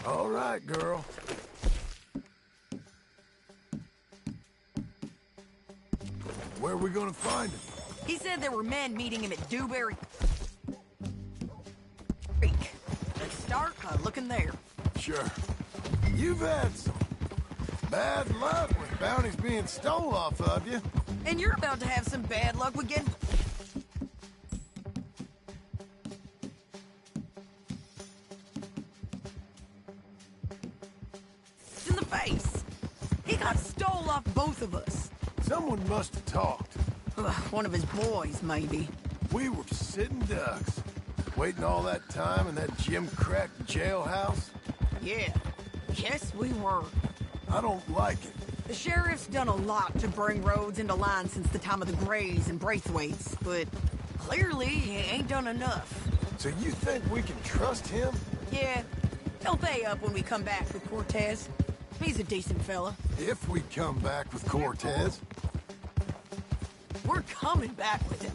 All right, girl. Where are we gonna find him? He said there were men meeting him at Dewberry Creek. Let's start by looking there. Sure. You've had some bad luck with bounties being stole off of you. And you're about to have some bad luck with getting... in the face. He got stole off both of us. Someone must have talked. One of his boys, maybe. We were sitting ducks. Waiting all that time in that gym-crack jailhouse? Yeah, yes we were. I don't like it. The sheriff's done a lot to bring roads into line since the time of the Grays and Braithwaites, but clearly he ain't done enough. So you think we can trust him? Yeah, he'll pay up when we come back with Cortez. He's a decent fella. If we come back with Cortez. We're coming back with him.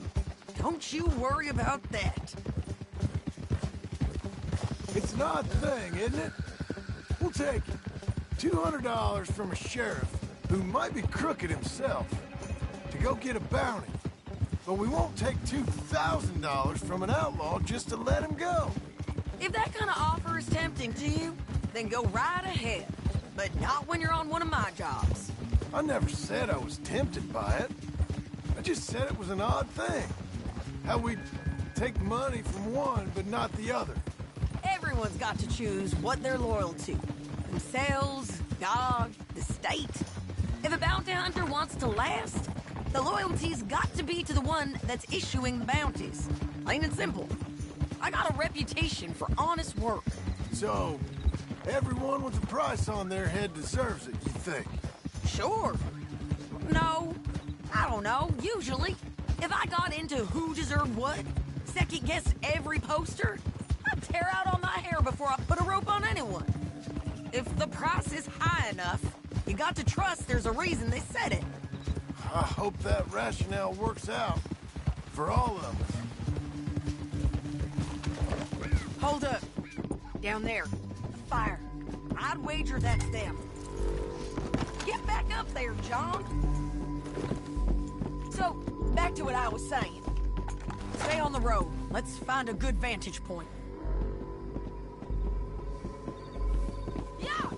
Don't you worry about that. It's an odd thing, isn't it? We'll take $200 from a sheriff who might be crooked himself to go get a bounty. But we won't take $2,000 from an outlaw just to let him go. If that kind of offer is tempting to you, then go right ahead. But not when you're on one of my jobs. I never said I was tempted by it. I just said it was an odd thing. How we take money from one, but not the other. Everyone's got to choose what they're loyal to. Themselves, God, the state. If a bounty hunter wants to last, the loyalty's got to be to the one that's issuing the bounties. Plain and simple. I got a reputation for honest work. So, everyone with a price on their head deserves it, you think? Sure. No, I don't know, usually. If I got into who deserved what, second-guessed every poster, I'd tear out all my hair before I put a rope on anyone. If the price is high enough, you got to trust there's a reason they said it. I hope that rationale works out for all of us. Hold up. Down there. The fire. I'd wager that's them. Get back up there, John. So, back to what I was saying. Stay on the road. Let's find a good vantage point. Yeah!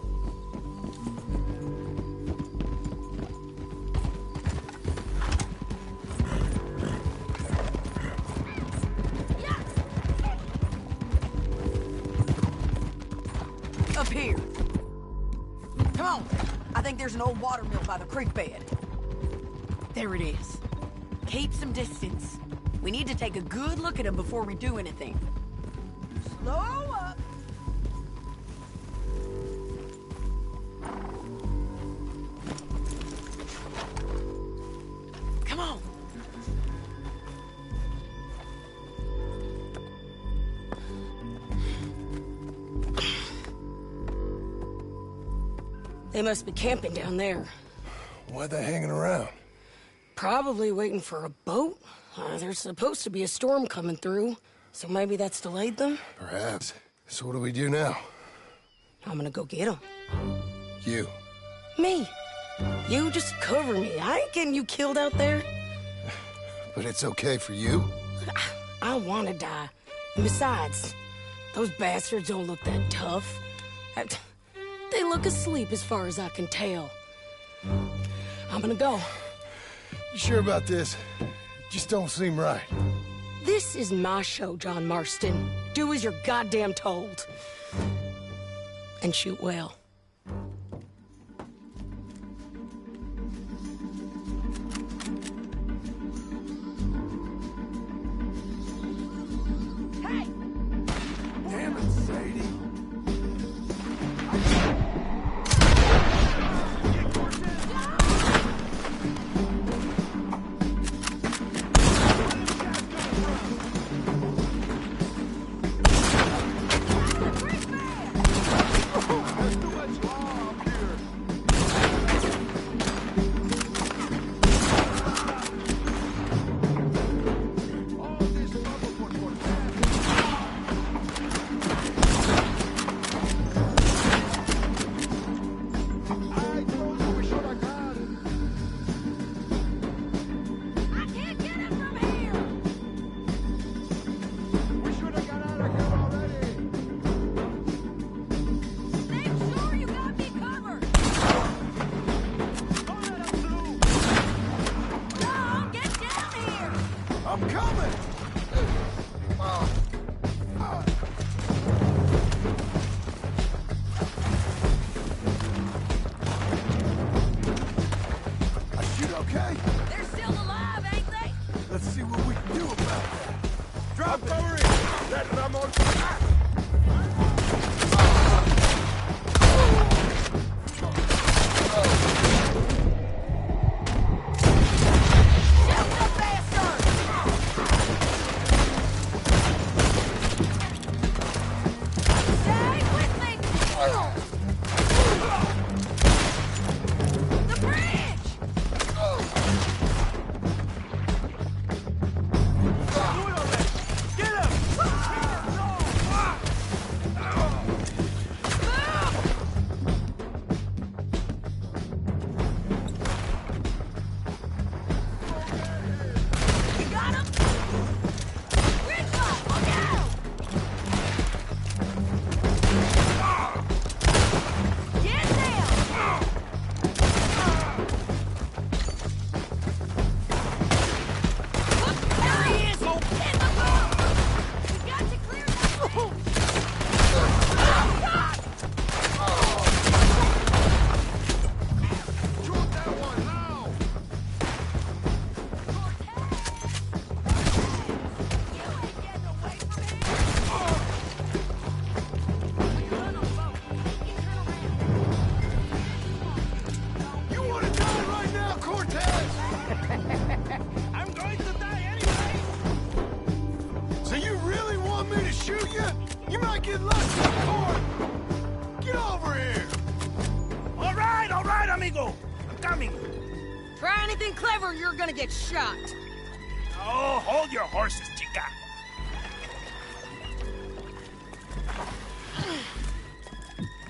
Up here. Come on. I think there's an old water mill by the creek bed. There it is. Keep some distance. We need to take a good look at him before we do anything. Slow up. Come on. They must be camping down there. Why are they hanging around? Probably waiting for a boat. There's supposed to be a storm coming through, so maybe that's delayed them? Perhaps. So what do we do now? I'm gonna go get them. You. Me. You just cover me. I ain't getting you killed out there. But it's okay for you? I don't want to die. And besides, those bastards don't look that tough. They look asleep as far as I can tell. I'm gonna go. You sure about this? Just don't seem right. This is my show, John Marston. Do as you're goddamn told. And shoot well. Hey! Damn it, Sadie. Drop cover in! Let get lucky, Court! Get over here! All right, amigo. I'm coming. Try anything clever, you're gonna get shot. Oh, hold your horses, chica.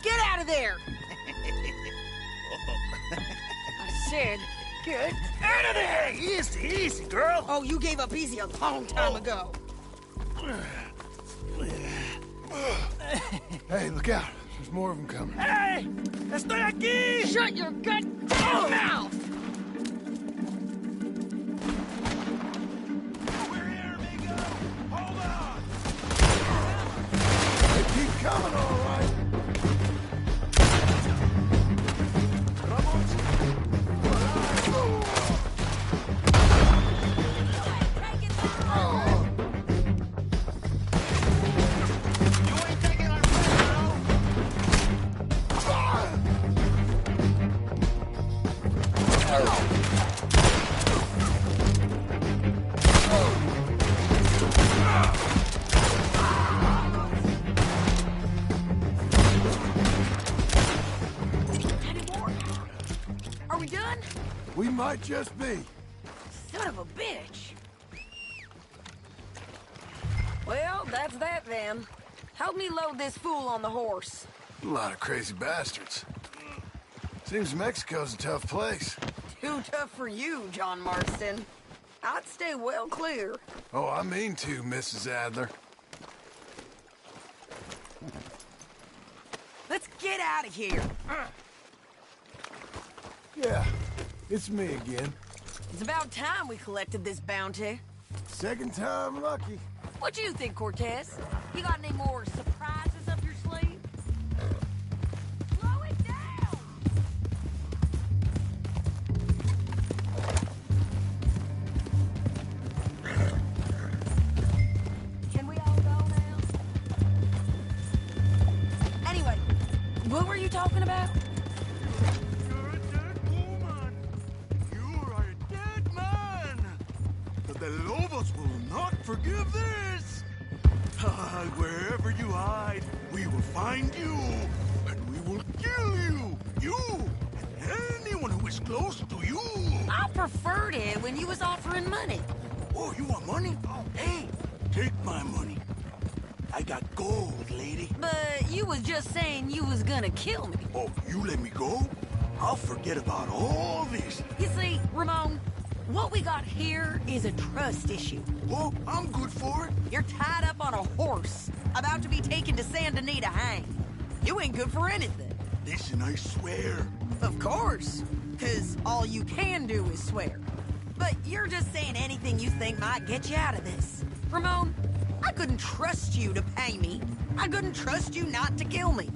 Get out of there! I said, get Out of there! Easy, girl. Oh, you gave up easy a long time ago. Hey, look out. There's more of them coming. Hey! Estoy aquí! Shut your goddamn mouth! They keep coming, all right. Are we done? We might just be. Son of a bitch. Well, that's that then. Help me load this fool on the horse. A lot of crazy bastards. Seems Mexico's a tough place. Too tough for you, John Marston. I'd stay well clear. Oh, I mean to, Mrs. Adler. Let's get out of here. Yeah, it's me again. It's about time we collected this bounty. Second time lucky. What do you think, Cortez? You got any more surprises up your sleeve? Slow it down! Can we all go now? Anyway, what were you talking about? You're a dead woman! You are a dead man! The Lobos will not forgive this! Wherever you hide, we will find you, and we will kill you! You! And anyone who is close to you! I preferred it when you was offering money. Oh, you want money? Hey, take my money. I got gold, lady. But you was just saying you was gonna kill me. Oh, you let me go? I'll forget about all this. You see, Ramon, what we got here is a trust issue. Oh, I'm good for it. You're tied up on a horse, about to be taken to San Denis to hang. You ain't good for anything. Listen, I swear. Of course, because all you can do is swear. But you're just saying anything you think might get you out of this. Ramon, I couldn't trust you to pay me. I couldn't trust you not to kill me.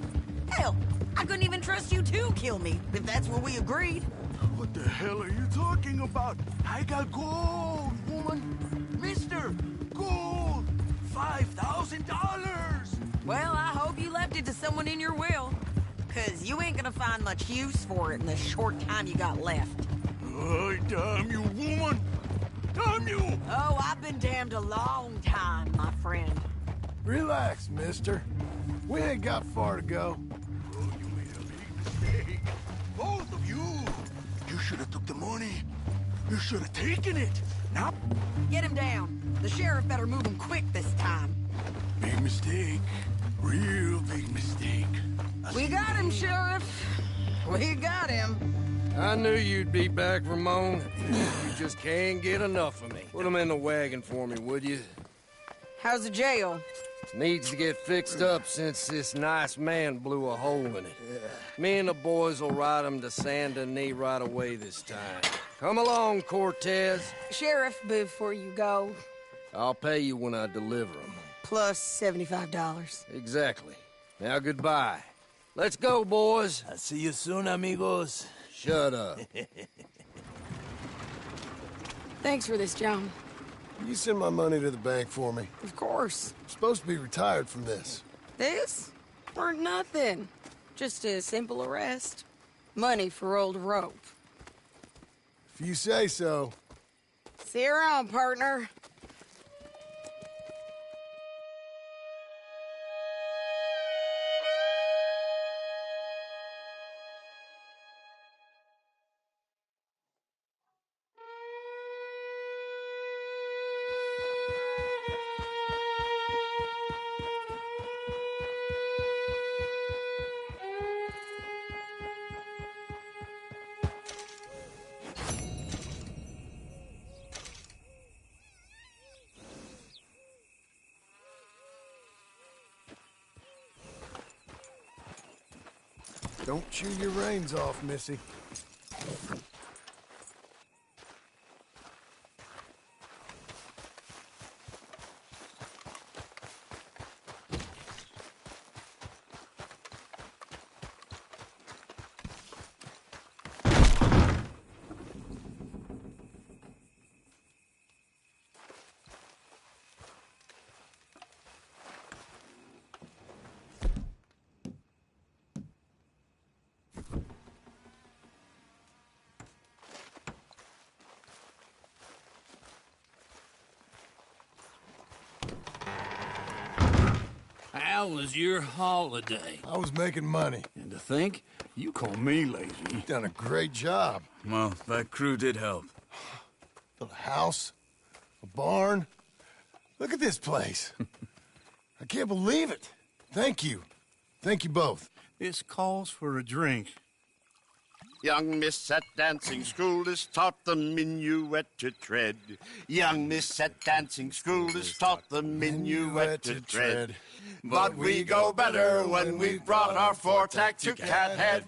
Hell, I couldn't even trust you to kill me, if that's what we agreed. What the hell are you talking about? I got gold, woman. Mister, gold. $5,000. Well, I hope you left it to someone in your will. Because you ain't gonna find much use for it in the short time you got left. Oh, damn you, woman. Damn you. Oh, I've been damned a long time, my friend. Relax, mister. We ain't got far to go. Oh, you made a big mistake. Both of you. You should have took the money. You should have taken it. Now... Get him down. The sheriff better move him quick this time. Big mistake. Real big mistake. We got him, Sheriff. We got him. I knew you'd be back, Ramon. You just can't get enough of me. Put him in the wagon for me, would you? How's the jail? Needs to get fixed up since this nice man blew a hole in it. Me and the boys will ride him to San Denis right away this time. Come along, Cortez. Sheriff, before you go... I'll pay you when I deliver him. Plus $75. Exactly. Now goodbye. Let's go, boys. I'll see you soon, amigos. Shut up. Thanks for this, John. You send my money to the bank for me. Of course. I'm supposed to be retired from this. This? Weren't nothing. Just a simple arrest. Money for old rope. If you say so. See you around, partner. Don't chew your reins off, Missy. How was your holiday? I was making money. And to think, you call me lazy. You've done a great job. Well, that crew did help. Built a house, a barn. Look at this place. I can't believe it. Thank you. Thank you both. This calls for a drink. Young miss at dancing school is taught the minuet to tread. Young miss at dancing school is taught the minuet to tread. But we go better when we've brought our four-tack to Cathead.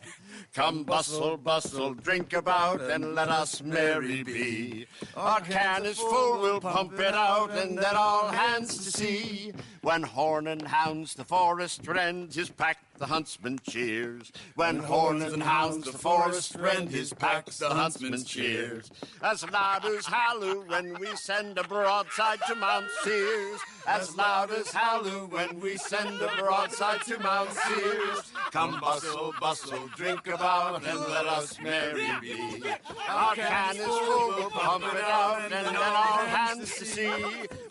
Come bustle, bustle, drink about, and let us merry be. Our can is full, we'll pump it out, and then all hands to sea. When horn and hounds the forest rend his pack, the huntsman cheers. When horn and hounds the forest rend his pack, the huntsman cheers. As loud as halloo when we send a broadside to Mount Sears. As loud as halloo when we send a broadside to Mount Sears. Come bustle, bustle, drink about, and let us merry be. Our can is full, we'll pump it out, and then all hands to sea.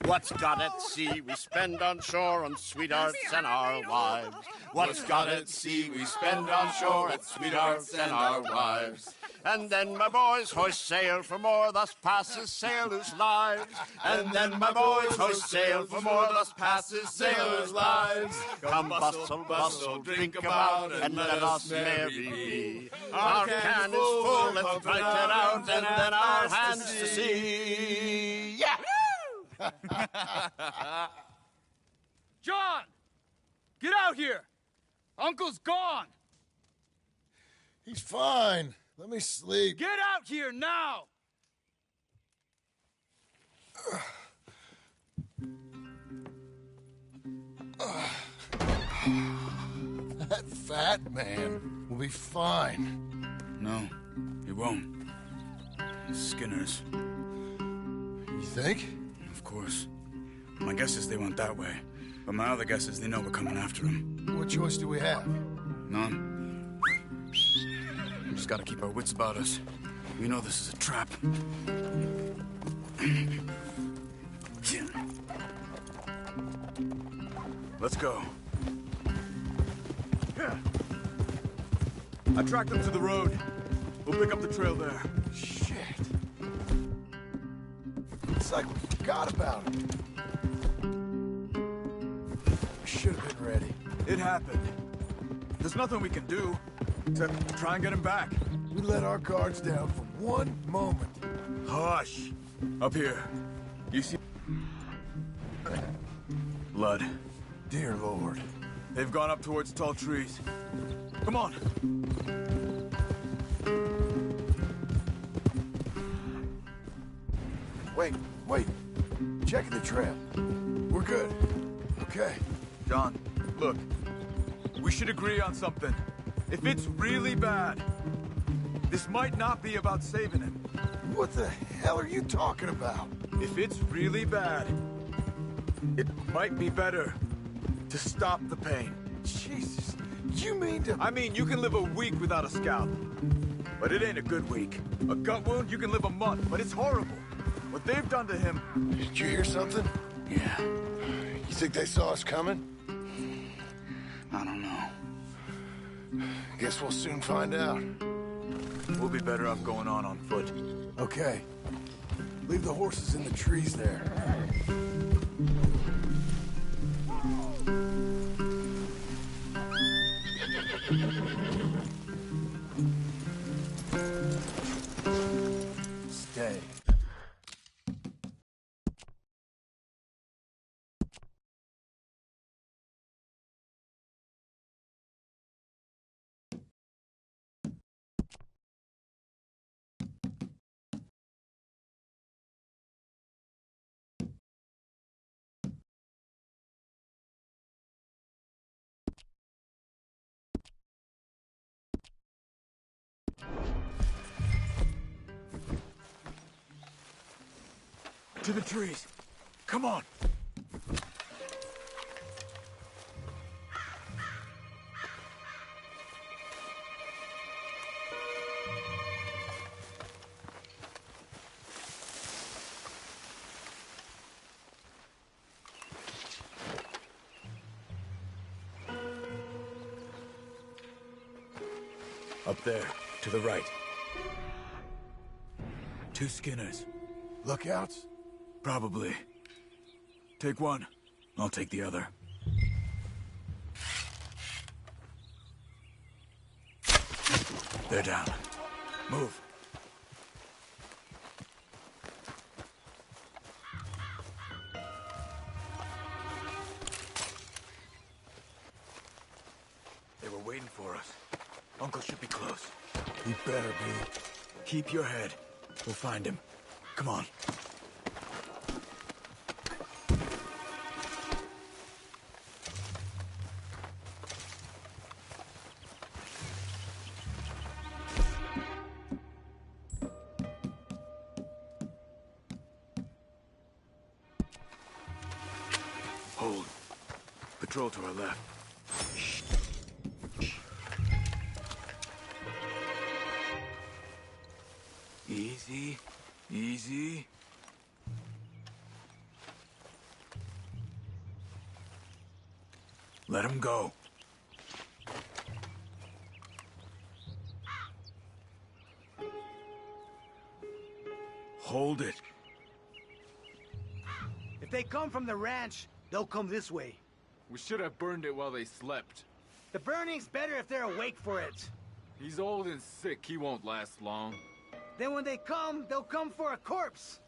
What's got at sea we spend on shore on sweethearts and our wives. What's got at sea we spend on shore at sweethearts and our wives. And then my boys hoist sail for more, thus passes sailors' lives. And then my boys hoist sail for more, thus passes sailors' lives. Come bustle, bustle, drink about, and let us merry be. Our can is full, let's drink it out, and then our hands to sea. Yeah! John! Get out here! Uncle's gone! He's fine. Let me sleep. Get out here now! That fat man will be fine. No, he won't. Skinner's. You think? Of course. My guess is they went that way. But my other guess is they know we're coming after them. What choice do we have? None. We just gotta keep our wits about us. We know this is a trap. Let's go. I tracked them to the road. We'll pick up the trail there. Shit. It's like we forgot about it. We should have been ready. It happened. There's nothing we can do except try and get him back. We let our guards down for one moment. Hush. Up here. You see... blood. Dear Lord. They've gone up towards tall trees. Come on. Wait. Checking the trail. We're good. Okay. John, look. We should agree on something. If it's really bad, this might not be about saving him. What the hell are you talking about? If it's really bad, it might be better to stop the pain. Jesus, you mean to... I mean, you can live a week without a scalp, but it ain't a good week. A gut wound, you can live a month, but it's horrible. What they've done to him... Did you hear something? Yeah. You think they saw us coming? I don't know. Guess we'll soon find out. We'll be better off going on foot. Okay. Leave the horses in the trees there. Stay. To the trees. Come on. Up there, to the right. 2 Skinners. Lookouts? Probably. Take one. I'll take the other. They're down. Move. They were waiting for us. Uncle should be close. He better be. Keep your head. We'll find him. Come on. Hold. Patrol to our left. Easy. Easy. Let him go. Hold it. If they come from the ranch, they'll come this way. We should have burned it while they slept. The burning's better if they're awake for it. He's old and sick. He won't last long. Then when they come, they'll come for a corpse.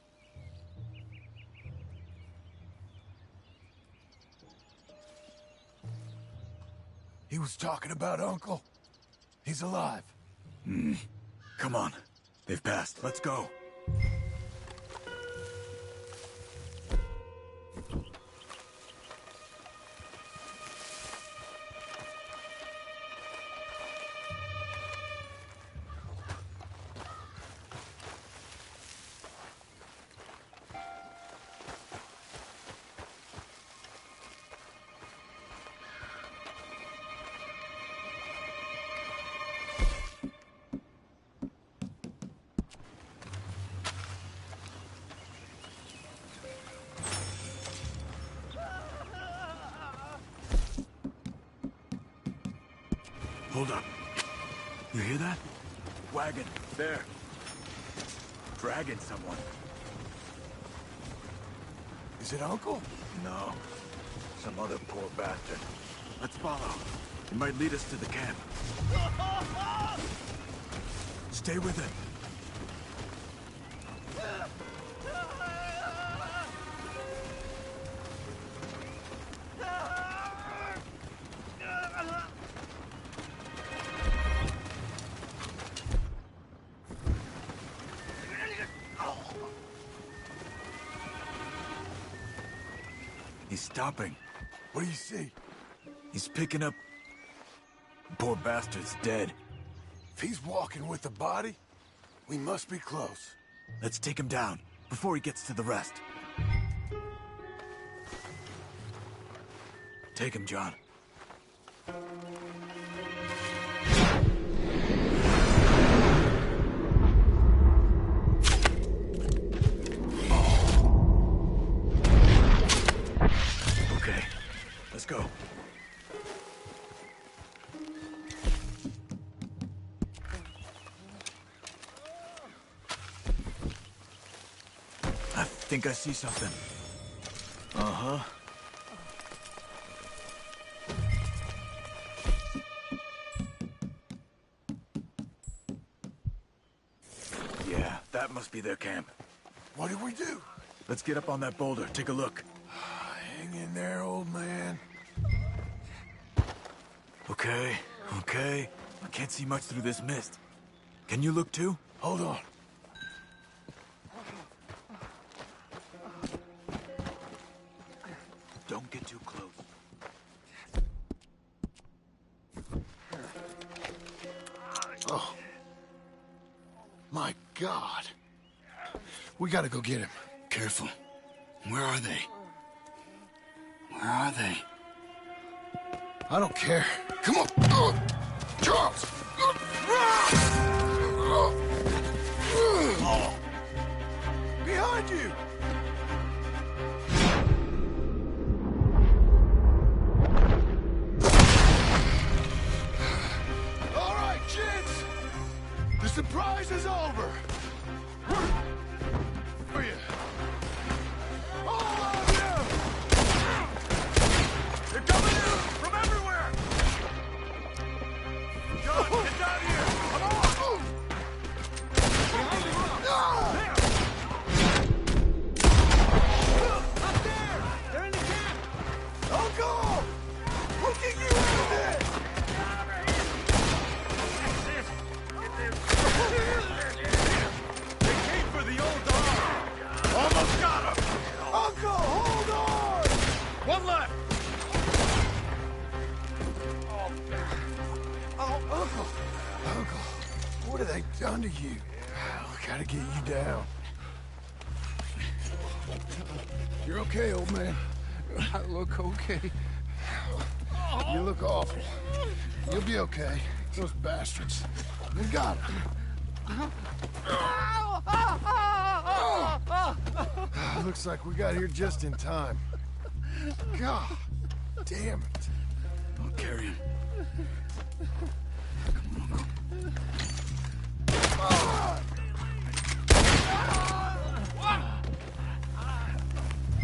He was talking about Uncle. He's alive. Come on. They've passed. Let's go. Hold up. You hear that? Wagon. There. Dragging someone. Is it Uncle? No. Some other poor bastard. Let's follow. It might lead us to the camp. Stay with it. He's stopping. What do you see? He's picking up... Poor bastard's dead. If he's walking with the body, we must be close. Let's take him down, before he gets to the rest. Take him, John. Okay, let's go. I think I see something. Uh-huh. Yeah, that must be their camp. What do we do? Let's get up on that boulder, take a look. Hang in there, old man. Okay, okay. I can't see much through this mist. Can you look too? Hold on. Don't get too close. Oh. My God. We gotta go get him. Careful. Where are they? Where are they? I don't care. Come on. Charles! Behind you! All right, kids! The surprise is over! Where are you? All of you! They're coming in from everywhere! John, get down here! Come on! Up there! They're in the camp! Uncle! We'll get you out of this! They came for the old dog! Almost got him! Uncle, hold on! One left! Oh, Uncle! Uncle, what have they done to you? We gotta get you down. You're okay, old man. I look okay. You look awful. You'll be okay. Those bastards. We got them. Looks like we got here just in time. God damn it. I'll carry him.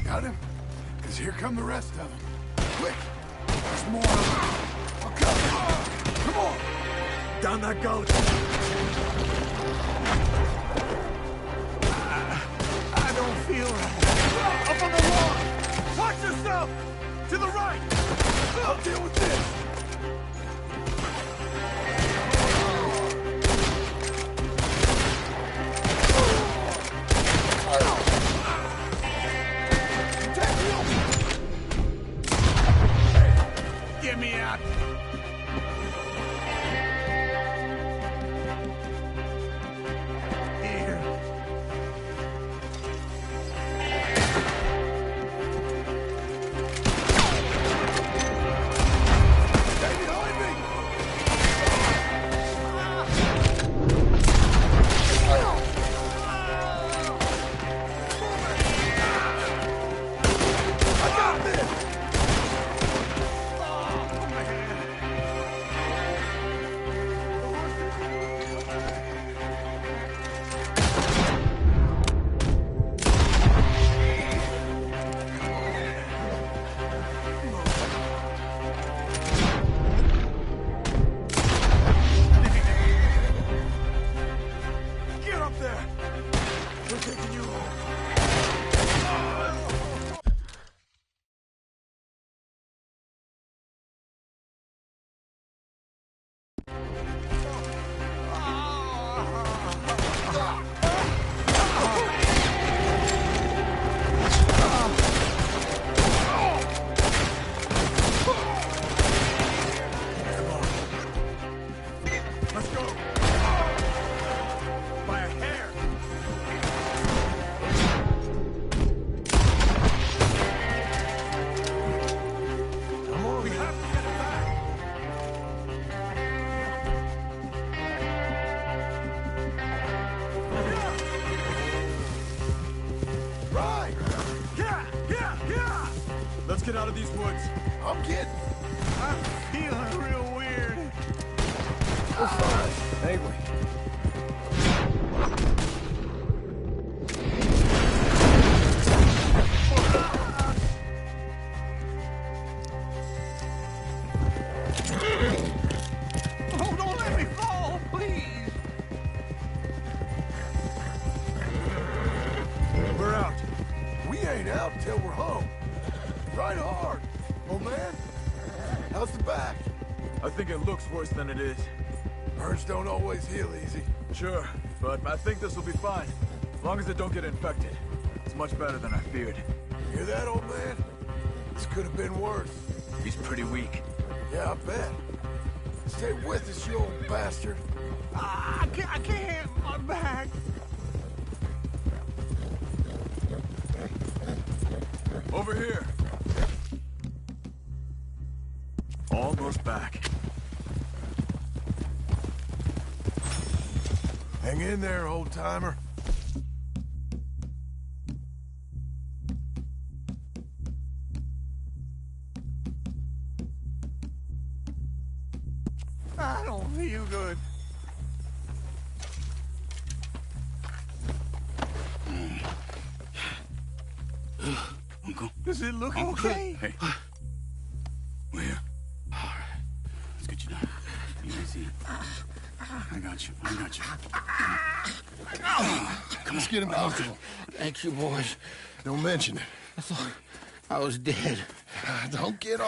Got him? Because here come the rest of them. Quick! There's more of them. I'll come. Come on! Down that gully. I don't feel right. Up on the wall! Watch yourself! To the right! I'll deal with this! Get me out! Here. Stay behind me! I got this! Get up there! We're taking you home. Let's go! By a hair! Come on! We have to get it back! Right! Yeah! Let's get out of these woods. I'm feeling real weird. We're fine, ain't we? Oh, don't let me fall, please! We're out. We ain't out till we're home. Right hard. Old man, how's the back? I think it looks worse than it is. Burns don't always heal easy. Sure, but I think this will be fine. As long as it don't get infected. It's much better than I feared. Hear that, old man? This could have been worse. He's pretty weak. Yeah, I bet. Stay with us, you old bastard. I can't. My back. Over here. Almost back. Hang in there, old-timer. I don't feel good. Uncle. Does it look Uncle. okay? Hey. We're here. All right. Let's get you down. Easy. I got you. I got you. Come on. Let's get him comfortable. Thank you, boys. Don't mention it. I thought I was dead. Don't get